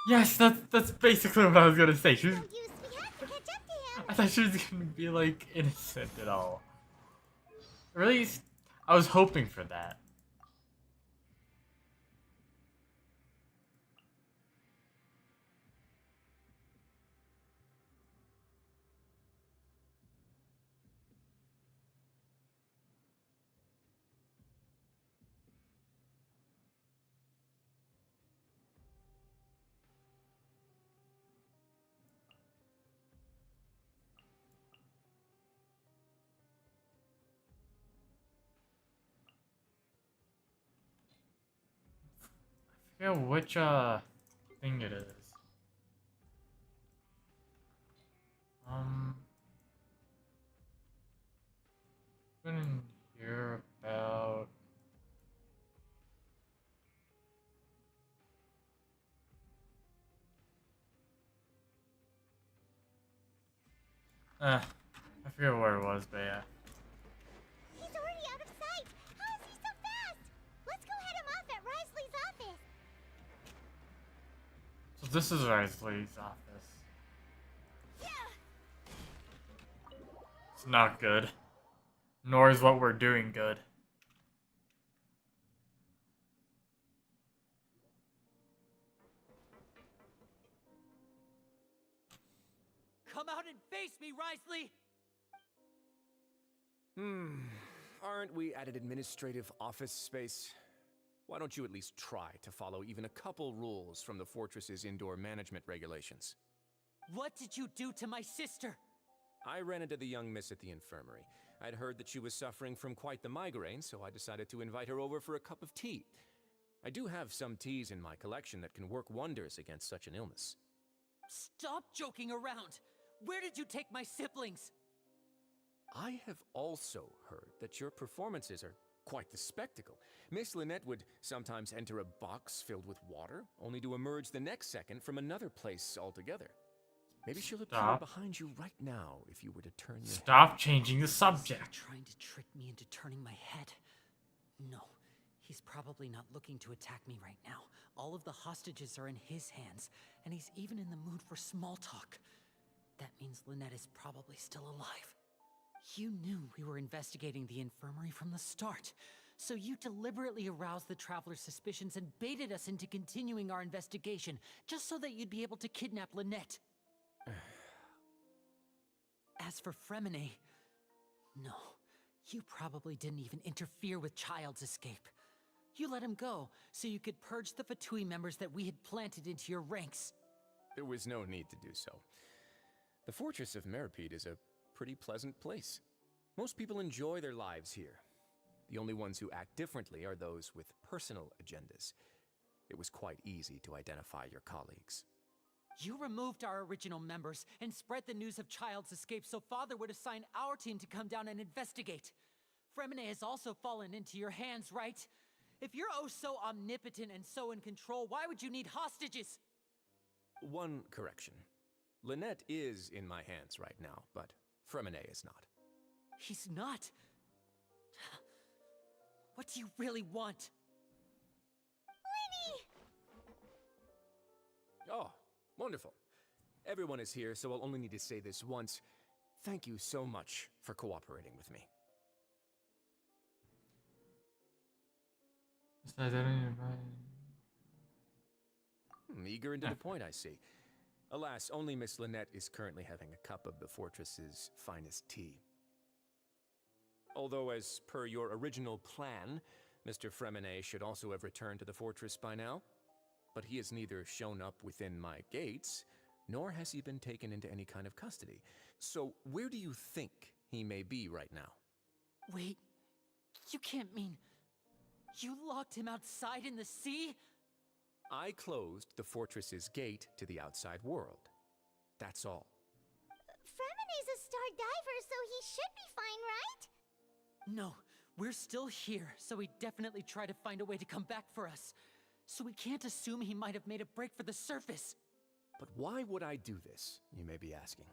Yes, that's basically what I was gonna say. She was. No use, we have to catch up to him. I thought she was gonna be like innocent at all. Really, I was hoping for that. I forget which thing it is. Couldn't hear about. I forget where it was, but yeah. He's already out of sight. How is he so fast? Let's go head him off at Risley's office. So this is Risley's office. It's not good. Nor is what we're doing good. Come out and face me, Risley! Aren't we at an administrative office space? Why don't you at least try to follow even a couple rules from the fortress's indoor management regulations? What did you do to my sister? I ran into the young miss at the infirmary. I'd heard that she was suffering from quite the migraine, so I decided to invite her over for a cup of tea. I do have some teas in my collection that can work wonders against such an illness. Stop joking around! Where did you take my siblings? I have also heard that your performances are quite the spectacle. Miss Lynette would sometimes enter a box filled with water, only to emerge the next second from another place altogether. Maybe she'll appear behind you right now if you were to turn your Stop changing the subject. Trying to trick me into turning my head? No, he's probably not looking to attack me right now. All of the hostages are in his hands, and he's even in the mood for small talk. That means Lynette is probably still alive. You knew we were investigating the infirmary from the start, so you deliberately aroused the Traveler's suspicions and baited us into continuing our investigation, just so that you'd be able to kidnap Lynette. As for Fremine, no, you probably didn't even interfere with Child's escape. You let him go, so you could purge the Fatui members that we had planted into your ranks. There was no need to do so. The Fortress of Meripede is a pretty pleasant place. Most people enjoy their lives here. The only ones who act differently are those with personal agendas. It was quite easy to identify your colleagues. You removed our original members and spread the news of Child's escape so Father would assign our team to come down and investigate. Fremine has also fallen into your hands, right? If you're oh so omnipotent and so in control, why would you need hostages? One correction. Lynette is in my hands right now, but Fremine is not. He's not? What do you really want? Oh, wonderful. Everyone is here, so I'll only need to say this once. Thank you so much for cooperating with me. Eager and to the point, I see. Alas, only Miss Lynette is currently having a cup of the fortress's finest tea. Although, as per your original plan, Mr. Fremine should also have returned to the fortress by now. But he has neither shown up within my gates, nor has he been taken into any kind of custody. So where do you think he may be right now? Wait, you can't mean... You locked him outside in the sea? I closed the fortress's gate to the outside world. That's all. Fremene's a star diver, so he should be fine, right? No, we're still here, so he definitely tried to find a way to come back for us. So we can't assume he might have made a break for the surface. But why would I do this, you may be asking?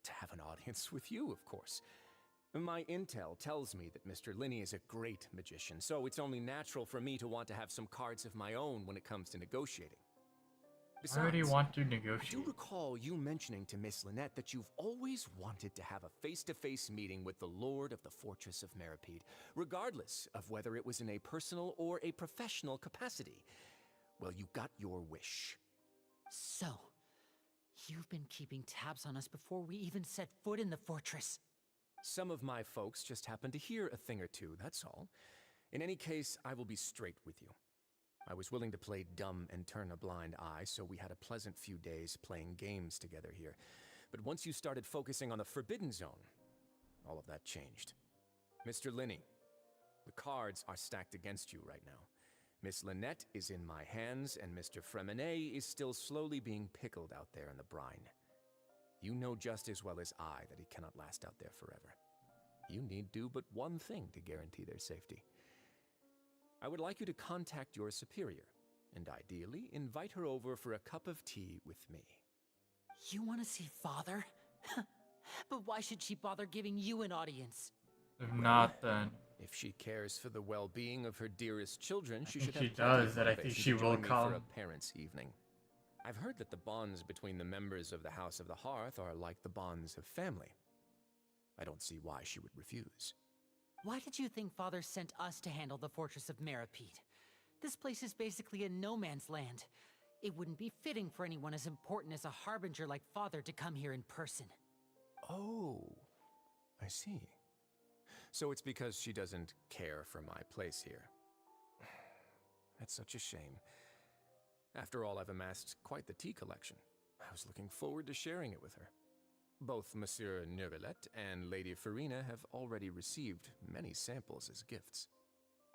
To have an audience with you, of course. My intel tells me that Mr. Linney is a great magician, so it's only natural for me to want to have some cards of my own when it comes to negotiating. I already Besides, want to I do negotiate. recall you mentioning to Miss Lynette that you've always wanted to have a face-to-face meeting with the Lord of the Fortress of Meripede, regardless of whether it was in a personal or a professional capacity. Well, you got your wish. So, you've been keeping tabs on us before we even set foot in the fortress. Some of my folks just happened to hear a thing or two, that's all. In any case, I will be straight with you. I was willing to play dumb and turn a blind eye, so we had a pleasant few days playing games together here. But once you started focusing on the Forbidden Zone, all of that changed. Mr. Linney, the cards are stacked against you right now. Miss Lynette is in my hands, and Mr. Fremene is still slowly being pickled out there in the brine. You know just as well as I that he cannot last out there forever. You need do but one thing to guarantee their safety. I would like you to contact your superior, and ideally invite her over for a cup of tea with me. You want to see Father? But why should she bother giving you an audience? If not, then If she cares for the well-being of her dearest children, she think should she have plenty does, of and I think motivation she to will join me come. for a parents' evening. I've heard that the bonds between the members of the House of the Hearth are like the bonds of family. I don't see why she would refuse. Why did you think Father sent us to handle the Fortress of Meripede? This place is basically a no man's land. It wouldn't be fitting for anyone as important as a harbinger like Father to come here in person. Oh, I see. So it's because she doesn't care for my place here. That's such a shame. After all, I've amassed quite the tea collection. I was looking forward to sharing it with her. Both Monsieur Neuvillette and Lady Farina have already received many samples as gifts.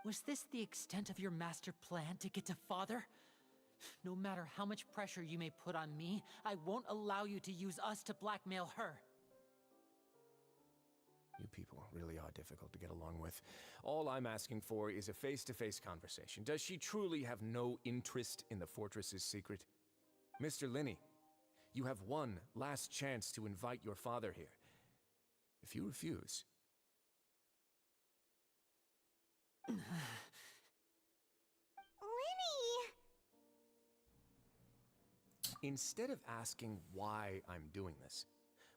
Was this the extent of your master plan to get to Father? No matter how much pressure you may put on me, I won't allow you to use us to blackmail her. You people really are difficult to get along with. All I'm asking for is a face-to-face conversation. Does she truly have no interest in the fortress's secret? Mr. Linney, you have one last chance to invite your father here. If you refuse... Linny! Instead of asking why I'm doing this,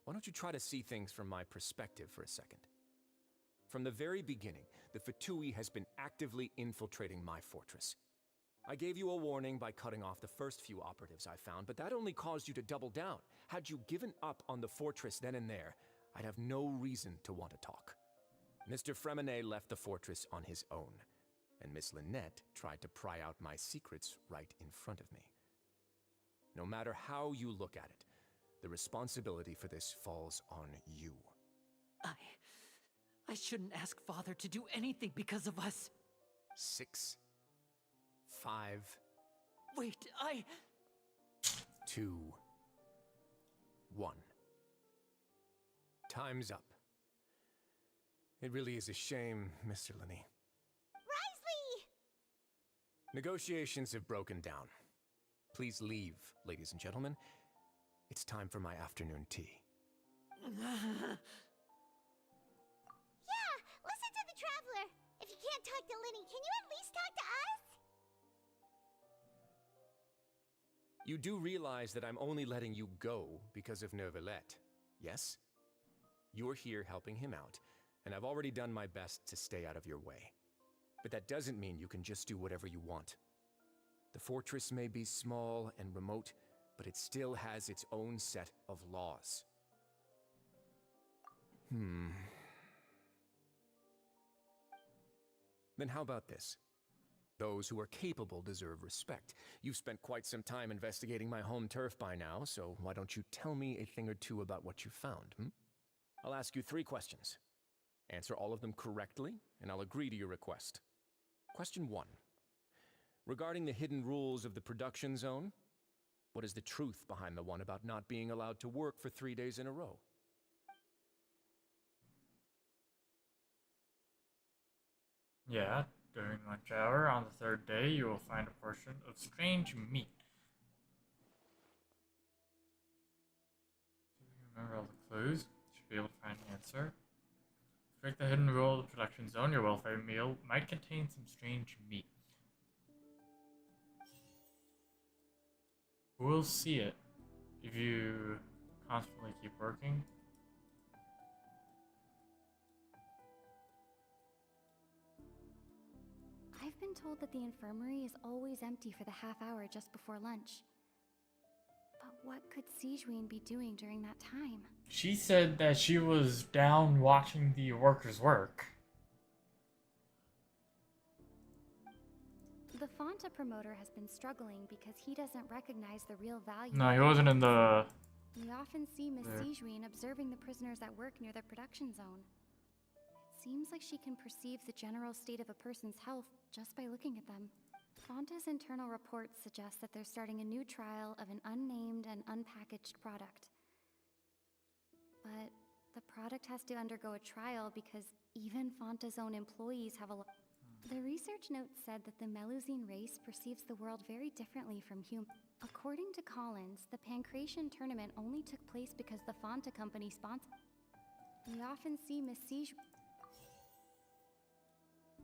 why don't you try to see things from my perspective for a second? From the very beginning, the Fatui has been actively infiltrating my fortress. I gave you a warning by cutting off the first few operatives I found, but that only caused you to double down. Had you given up on the fortress then and there, I'd have no reason to want to talk. Mr. Fremene left the fortress on his own, and Miss Lynette tried to pry out my secrets right in front of me. No matter how you look at it, the responsibility for this falls on you. I shouldn't ask Father to do anything because of us. 6, 5, Wait, 2, 1. Time's up. It really is a shame, Mr. Linney. Risley! Negotiations have broken down. Please leave, ladies and gentlemen. It's time for my afternoon tea. Yeah, listen to the Traveler. If you can't talk to Linny, can you at least talk to us? You do realize that I'm only letting you go because of Neuvillette, yes? You're here helping him out, and I've already done my best to stay out of your way. But that doesn't mean you can just do whatever you want. The fortress may be small and remote, but it still has its own set of laws. Then how about this? Those who are capable deserve respect. You've spent quite some time investigating my home turf by now, so why don't you tell me a thing or two about what you found, I'll ask you 3 questions. Answer all of them correctly, and I'll agree to your request. Question 1. Regarding the hidden rules of the production zone, what is the truth behind the one about not being allowed to work for 3 days in a row? Yeah, during lunch hour on the third day, you will find a portion of strange meat. So if you remember all the clues, you should be able to find an answer. Break the hidden rule of the production zone, your welfare meal might contain some strange meat. We'll see it if you constantly keep working. I've been told that the infirmary is always empty for the half hour just before lunch. But what could Sijuin be doing during that time? She said that she was down watching the workers work. The Fonta promoter has been struggling because he doesn't recognize the real value. No, he wasn't in the... We often see Miss Sijuin observing the prisoners at work near the production zone. It seems like she can perceive the general state of a person's health just by looking at them. Fonta's internal reports suggest that they're starting a new trial of an unnamed and unpackaged product. But the product has to undergo a trial because even Fonta's own employees have a lot. The research note said that the Melusine race perceives the world very differently from humans. According to Collins, the Pancration tournament only took place because the Fonta company sponsored. We often see Miss Siege.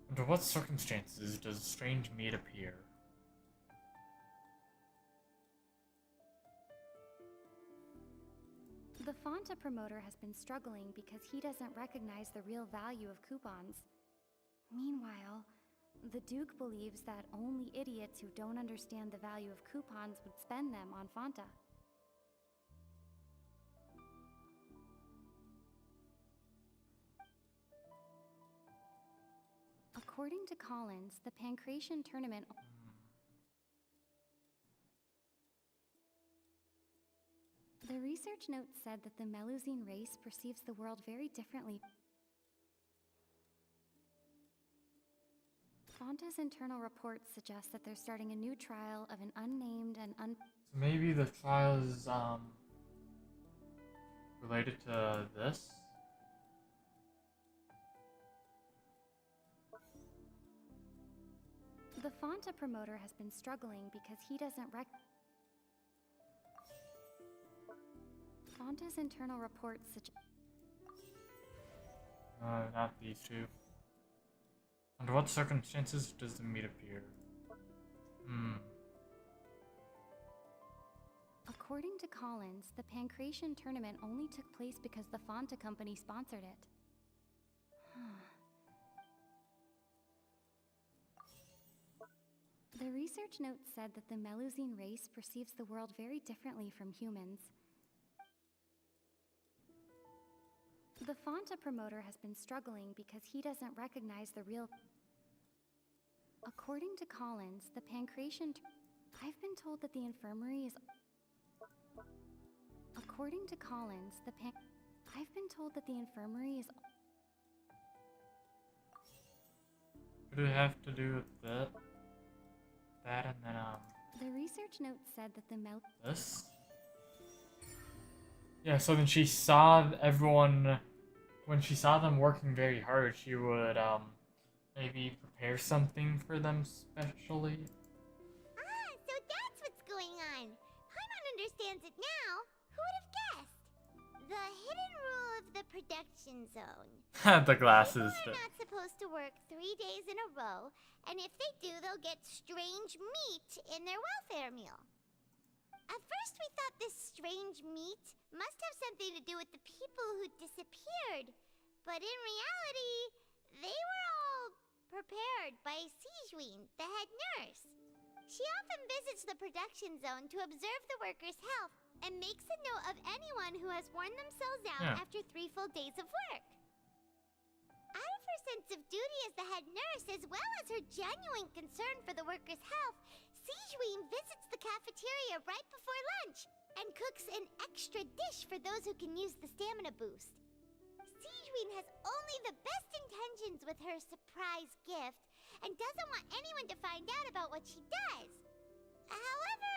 Under what circumstances does strange meat appear? The Fonta promoter has been struggling because he doesn't recognize the real value of coupons. Meanwhile, the Duke believes that only idiots who don't understand the value of coupons would spend them on Fonta. According to Collins, the Pancration tournament... The research note said that the Melusine race perceives the world very differently. Fonta's internal reports suggest that they're starting a new trial of an unnamed and So maybe the trial is related to this? The Fonta promoter has been struggling because he doesn't Fonta's internal reports suggest... Not these two. Under what circumstances does the meat appear? According to Collins, the Pancration tournament only took place because the Fonta company sponsored it. The research note said that the Melusine race perceives the world very differently from humans. The Fonta promoter has been struggling because he doesn't recognize the real... According to Collins, the Pancration... I've been told that the infirmary is... According to Collins, the I've been told that the infirmary is... What do we have to do with that? That and then, The research note said that the this? Yeah, so then she saw everyone... When she saw them working very hard, she would, maybe prepare something for them specially. Ah, so that's what's going on. Paimon understands it now. Who would have guessed? The hidden rule of the production zone. The glasses. People are not supposed to work 3 days in a row, and if they do, they'll get strange meat in their welfare meal. At first we thought this strange meat must have something to do with the people who disappeared, but in reality, they were all prepared by Sijuin, the head nurse. She often visits the production zone to observe the workers' health and makes a note of anyone who has worn themselves out after 3 full days of work. Out of her sense of duty as the head nurse, as well as her genuine concern for the workers' health, Sijuin visits the cafeteria right before lunch and cooks an extra dish for those who can use the stamina boost. Sijuin has only the best intentions with her surprise gift, and doesn't want anyone to find out about what she does. However,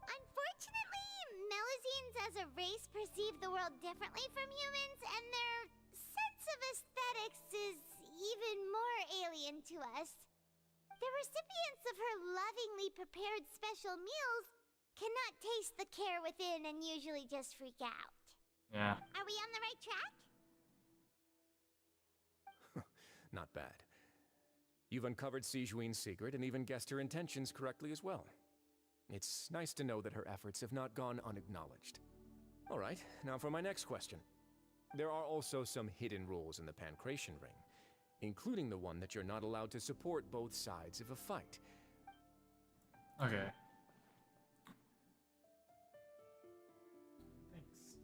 unfortunately, Melusines as a race perceive the world differently from humans, and their sense of aesthetics is even more alien to us. The recipients of her lovingly prepared special meals cannot taste the care within and usually just freak out. Yeah. Are we on the right track? Not bad. You've uncovered Sigewin's secret and even guessed her intentions correctly as well. It's nice to know that her efforts have not gone unacknowledged. All right, now for my next question. There are also some hidden rules in the Pancration Ring, including the one that you're not allowed to support both sides of a fight. Okay. Thanks.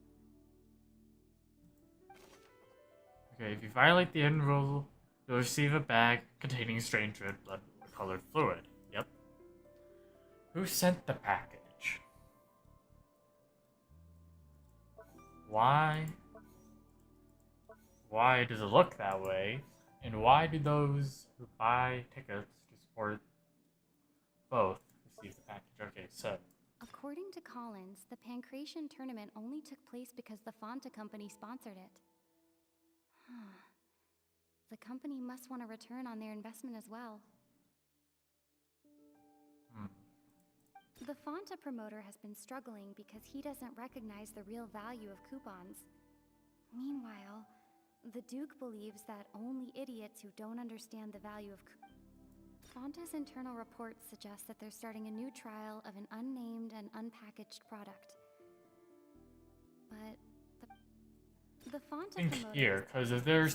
Okay, if you violate the hidden rule, you'll receive a bag containing strange red blood-colored fluid. Yep. Who sent the package? Why does it look that way? And why do those who buy tickets to support both receive the package? Okay, so. According to Collins, the Pancration tournament only took place because the Fanta company sponsored it. The company must want a return on their investment as well. The Fanta promoter has been struggling because he doesn't recognize the real value of coupons. Meanwhile, the Duke believes that only idiots who don't understand the value of Fanta's internal reports suggest that they're starting a new trial of an unnamed and unpackaged product. But the Fanta Think promoter... here, because if they're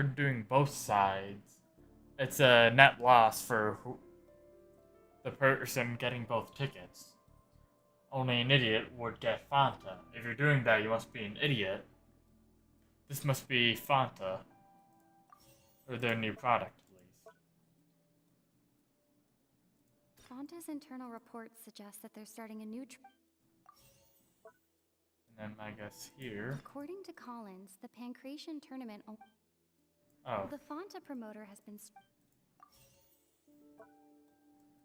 doing both sides, it's a net loss for the person getting both tickets. Only an idiot would get Fanta. If you're doing that, you must be an idiot. This must be Fanta. Or their new product, at least. Fanta's internal reports suggest that they're starting a new And then I guess here. According to Collins, the Pancration tournament... Oh. The Fanta promoter has been...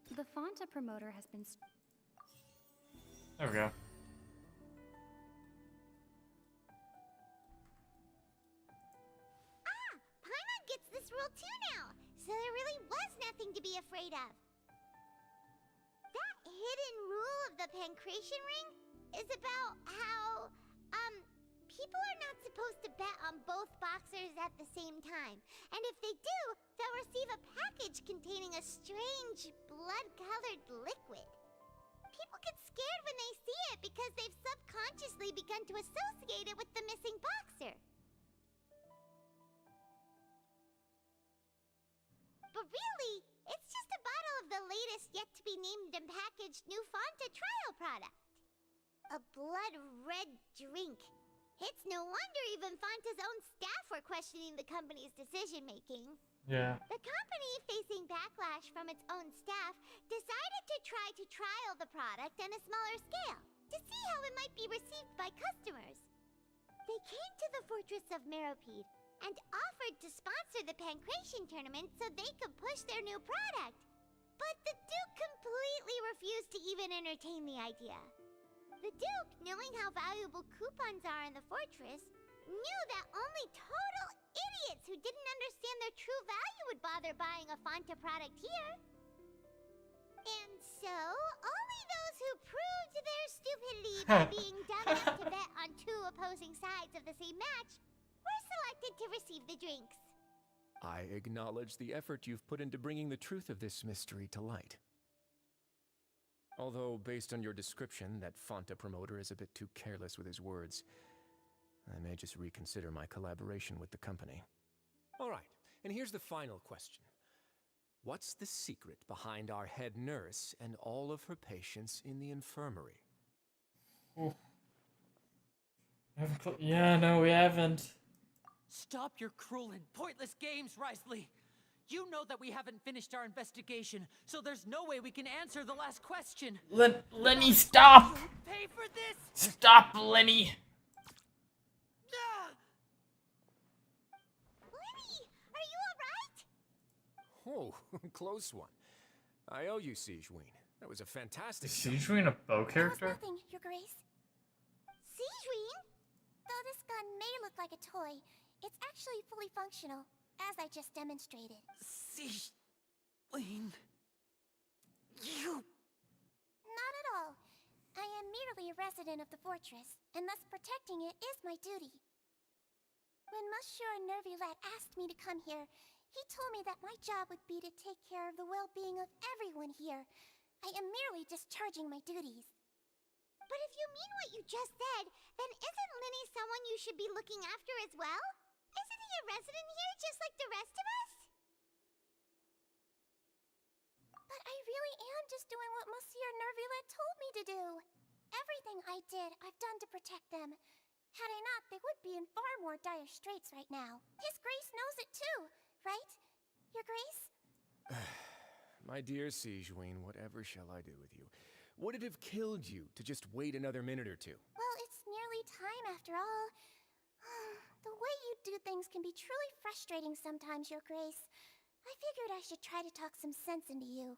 The Fanta promoter has been... There we go. Paimon gets this rule too now, so there really was nothing to be afraid of. That hidden rule of the Pancration Ring is about how, people are not supposed to bet on both boxers at the same time. And if they do, they'll receive a package containing a strange, blood-colored liquid. People get scared when they see it because they've subconsciously begun to associate it with the missing boxer. But really, it's just a bottle of the latest yet-to-be-named and packaged new Fanta trial product. A blood-red drink. It's no wonder even Fanta's own staff were questioning the company's decision-making. Yeah. The company, facing backlash from its own staff, decided to try to trial the product on a smaller scale to see how it might be received by customers. They came to the Fortress of Meropide and offered to sponsor the Pancration tournament so they could push their new product. But the Duke completely refused to even entertain the idea. The Duke, knowing how valuable coupons are in the fortress, knew that only total idiots who didn't understand their true value would bother buying a Fanta product here. And so, only those who proved their stupidity by being dumb enough to bet on two opposing sides of the same match were selected to receive the drinks. I acknowledge the effort you've put into bringing the truth of this mystery to light. Although, based on your description, that Fanta promoter is a bit too careless with his words, I may just reconsider my collaboration with the company. All right, and here's the final question. What's the secret behind our head nurse and all of her patients in the infirmary? Ooh. Yeah, no, we haven't. Stop your cruel and pointless games, Risley! You know that we haven't finished our investigation, so there's no way we can answer the last question. Lenny, stop! Pay for this! Stop, Lenny! Lenny, are you alright? Oh, close one. I owe you, Sigeween. That was a fantastic Is job. Sigeween a bow That was character? nothing, Your Grace. Sigeween? Though this gun may look like a toy, it's actually fully functional, as I just demonstrated. Sigeween. You. Not at all. I am merely a resident of the fortress, and thus protecting it is my duty. When Monsieur Nervulet asked me to come here, he told me that my job would be to take care of the well-being of everyone here. I am merely discharging my duties. But if you mean what you just said, then isn't Linny someone you should be looking after as well? Isn't he a resident here just like the rest of us? But I really am just doing what Monsieur Nervulet told me to do. Everything I did, I've done to protect them. Had I not, they would be in far more dire straits right now. His Grace knows it too, right? Your Grace? My dear Sigeween, whatever shall I do with you? Would it have killed you to just wait another minute or two? Well, it's nearly time after all. The way you do things can be truly frustrating sometimes, Your Grace. I figured I should try to talk some sense into you.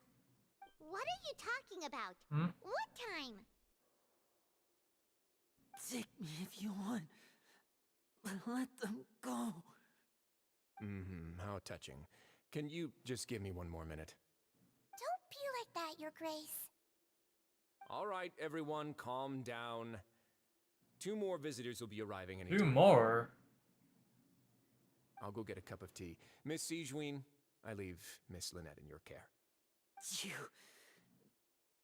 What are you talking about? What time? Take me if you want. Let them go. How touching. Can you just give me one more minute? Don't be like that, Your Grace. All right, everyone, calm down. 2 more visitors will be arriving any 2 time. more? I'll go get a cup of tea. Miss Sigeween, I leave Miss Lynette in your care. You...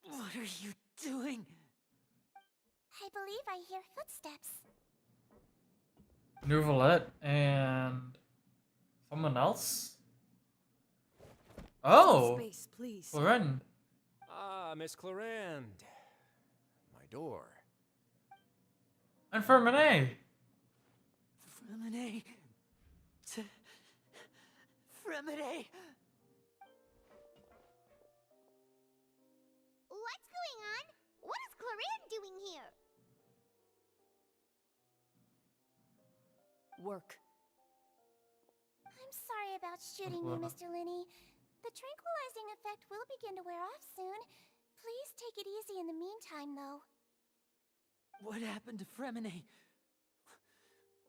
What are you doing? I believe I hear footsteps. Nervulet and someone else? Oh! Space, please. Clorinde. Ah, Miss Clorinde. My door. And Fermine. Fremine. Fremine. What's going on? What is Clorinde doing here? Work. I'm sorry about shooting you, Mr. Linny. The tranquilizing effect will begin to wear off soon. Please take it easy in the meantime, though. What happened to Fremine?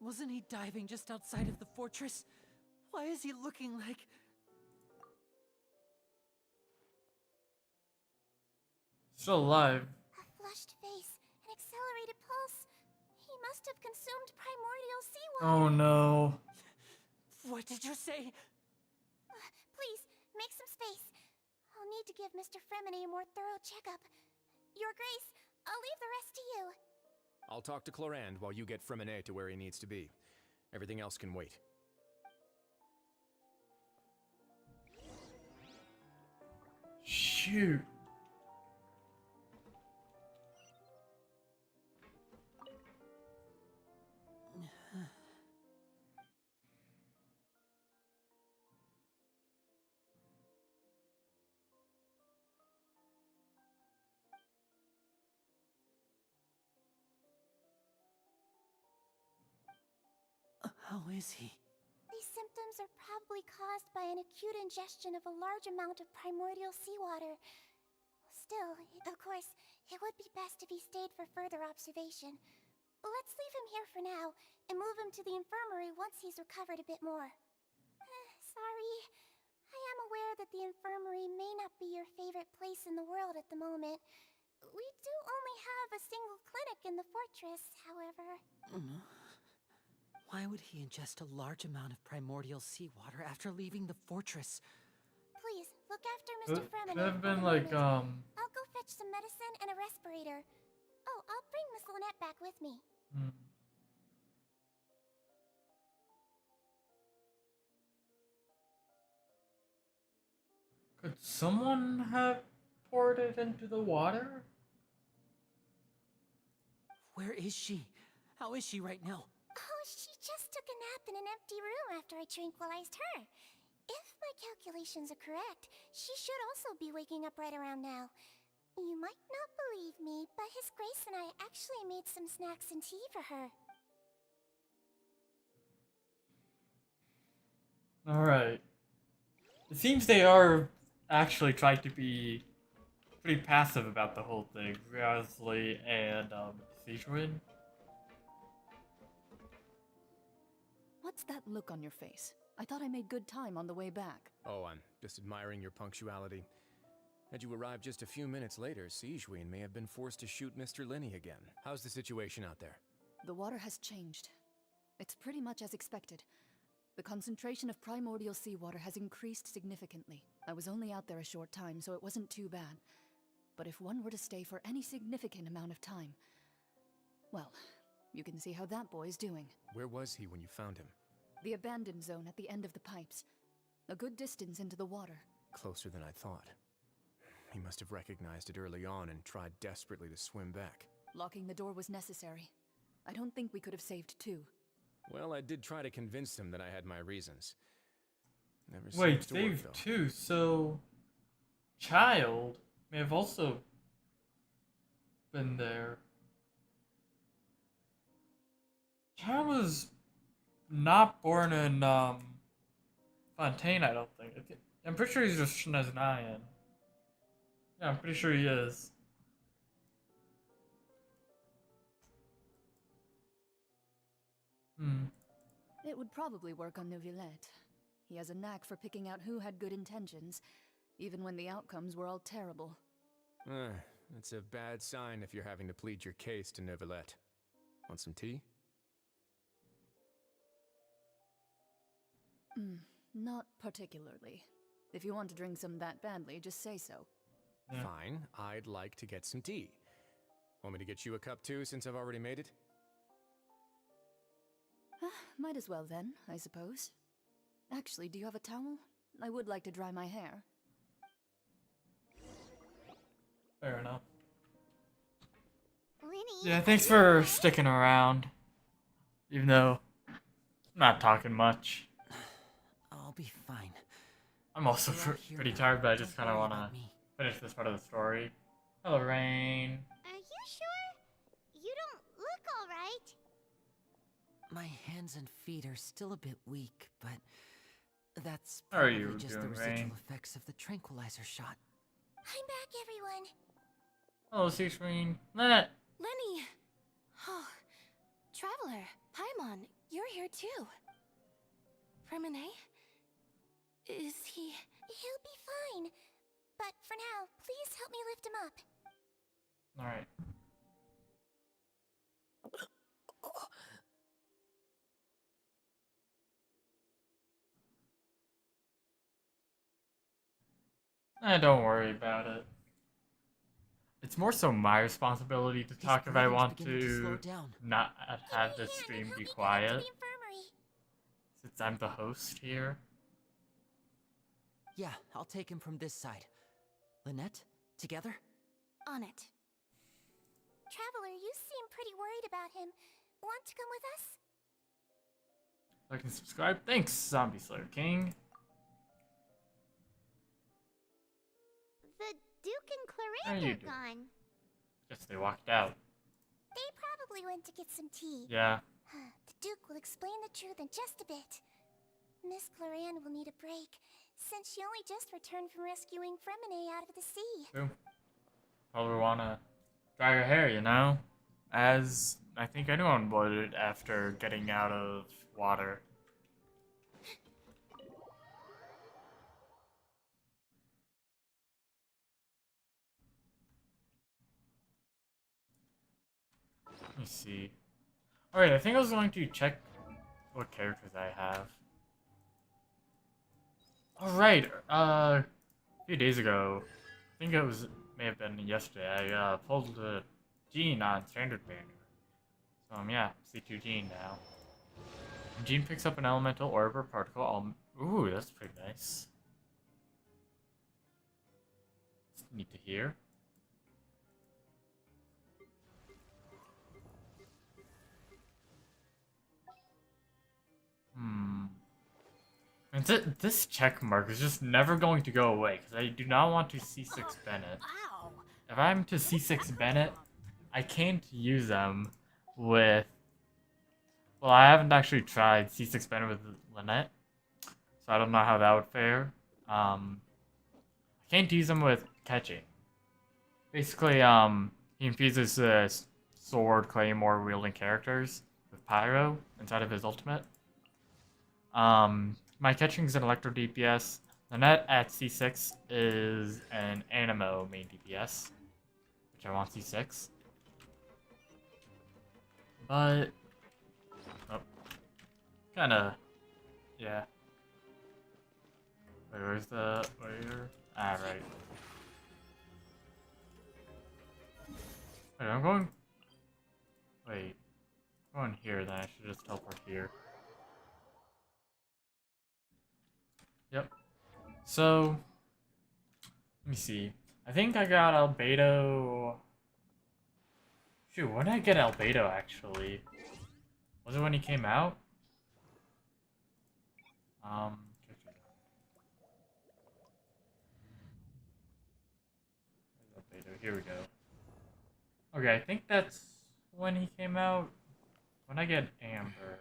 Wasn't he diving just outside of the fortress? Why is he looking like... Still alive. A flushed face, an accelerated pulse. He must have consumed primordial seawater. Oh no. What did you say? Please, make some space. I'll need to give Mr. Fremine a more thorough checkup. Your Grace, I'll leave the rest to you. I'll talk to Clorinde while you get Fremine to where he needs to be. Everything else can wait. Shoot. How is he? These symptoms are probably caused by an acute ingestion of a large amount of primordial seawater. Still, of course, it would be best if he stayed for further observation. Let's leave him here for now, and move him to the infirmary once he's recovered a bit more. Sorry. I am aware that the infirmary may not be your favorite place in the world at the moment. We do only have a single clinic in the fortress, however. Why would he ingest a large amount of primordial seawater after leaving the fortress? Please, look after Mr. Fremine. Could have been like, I'll go fetch some medicine and a respirator. Oh, I'll bring Miss Lynette back with me. Could someone have poured it into the water? Where is she? How is she right now? Oh, she just took a nap in an empty room after I tranquilized her. If my calculations are correct, she should also be waking up right around now. You might not believe me, but His Grace and I actually made some snacks and tea for her. Alright. It seems they are actually trying to be pretty passive about the whole thing, Grizzly and Sejuin. What's that look on your face? I thought I made good time on the way back. Oh, I'm just admiring your punctuality. Had you arrived just a few minutes later, Sejuin may have been forced to shoot Mr. Linney again. How's the situation out there? The water has changed. It's pretty much as expected. The concentration of primordial seawater has increased significantly. I was only out there a short time, so it wasn't too bad. But if one were to stay for any significant amount of time, well, you can see how that boy's doing. Where was he when you found him? The abandoned zone at the end of the pipes. A good distance into the water. Closer than I thought. He must have recognized it early on and tried desperately to swim back. Locking the door was necessary. I don't think we could have saved two. Well, I did try to convince him that I had my reasons. Never Wait, seems to work, saved though. two, so Child may have also been there. Child was not born in Fontaine, I don't think. I'm pretty sure he's just Schneznayan. Yeah, I'm pretty sure he is. It would probably work on Neuvillette. He has a knack for picking out who had good intentions, even when the outcomes were all terrible. It's a bad sign if you're having to plead your case to Neuvillette. Want some tea? Not particularly. If you want to drink some that badly, just say so. Yeah. Fine, I'd like to get some tea. Want me to get you a cup too, since I've already made it? Might as well then, I suppose. Actually, do you have a towel? I would like to dry my hair. Fair enough. Linny, Yeah, thanks for sticking around. Even though I'm not talking much. I'll be fine. I'm also We're all here pretty now. tired, but I just Don't kind of worry want about to me. finish this part of the story. Hello, Rain. are you sure? You don't look alright. My hands and feet are still a bit weak, but that's How are probably you just doing, the residual Rain? effects of the tranquilizer shot. I'm back, everyone. Hello, Sejuin. Lynette. Lenny! Oh, Traveler, Paimon, you're here too. Fremine? Is he... He'll be fine. But for now, please help me lift him up. Alright. Don't worry about it. It's more so my responsibility to His talk if I breathing's want beginning to slow to down. not have Give me this a hand stream and help be me get up to quiet, the infirmary. since I'm the host here. Yeah, I'll take him from this side. Lynette, together? On it. Traveler, you seem pretty worried about him. Want to come with us? Like and subscribe. Thanks, Zombie Slayer King. The Duke and How you Claranda doing? gone. Guess they walked out. They probably went to get some tea. Yeah. The Duke will explain the truth in just a bit. Miss Claranda will need a break, since she only just returned from rescuing Fremine out of the sea. True. Probably wanna dry your hair, you know? As I think anyone would after getting out of water. Let me see. Alright, I think I was going to check what characters I have. Alright, a few days ago, I think may have been yesterday, I pulled the Gene on Standard Banner. So, yeah, C2 Gene now. Gene picks up an elemental orb or particle. Ooh, that's pretty nice. It's neat to hear. And this check mark is just never going to go away, because I do not want to C6 Bennett. Wow. If I'm to C6 Bennett, I can't use them with... Well, I haven't actually tried C6 Bennett with Lynette, so I don't know how that would fare. I can't use them with catching. Basically, he infuses the sword, claymore wielding characters with pyro inside of his ultimate. My catching is an electro DPS. The net at C6 is an Animo main DPS, which I want C6. But, oh, kinda, yeah. Wait, where's the, where? Ah, right. Wait, I'm going, wait, I'm going here, then I should just teleport here. Yep. So, let me see. I think I got Albedo. Shoot, when did I get Albedo actually? Was it when he came out? Albedo, here we go. Okay, I think that's when he came out. When I get Amber.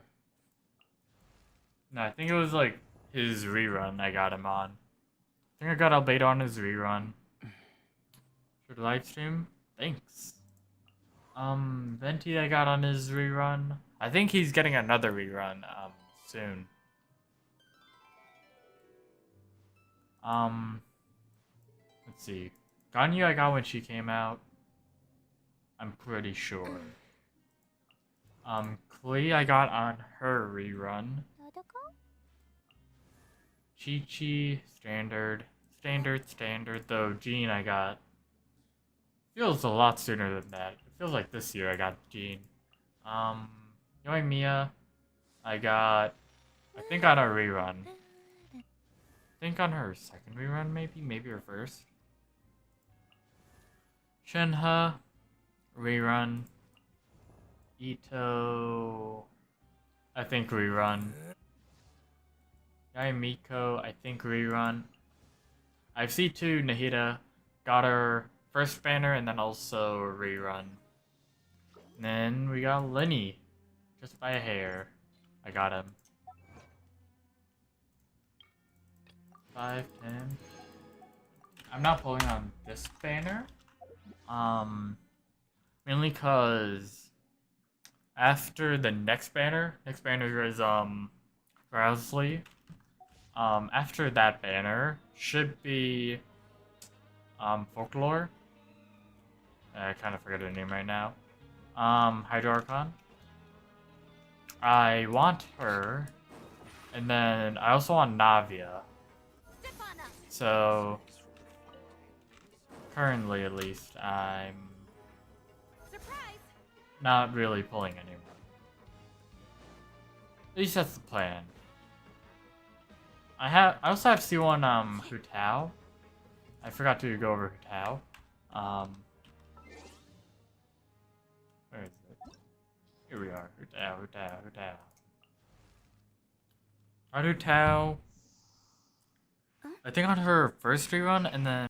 No, I think it was like his rerun I got him on. I think I got Albedo on his rerun. Should live stream? Thanks. Venti I got on his rerun. I think he's getting another rerun, soon. Let's see. Ganyu I got when she came out. I'm pretty sure. Klee I got on her rerun. Chi-Chi, standard, though Jean I got. Feels a lot sooner than that. It feels like this year I got Jean. Yoimiya, I got, I think on a rerun. I think on her second rerun maybe her first. Shenhe, rerun. Ito, I think rerun. Yaimiko, I think rerun. I've C2 Nahida, got her first banner and then also rerun. And then we got Lenny, just by a hair. I got him. 5, 10. I'm not pulling on this banner. Mainly cause after the next banner is Grousley. After that banner should be Folklore. I kind of forget her name right now. Hydro Archon. I want her, and then I also want Navia. So currently, at least, I'm not really pulling anyone. At least that's the plan. I also have C1 Hu Tao. I forgot to go over Hu Tao. Where is it? Here we are. Hu Tao. Hu Tao. I think on her first rerun, and then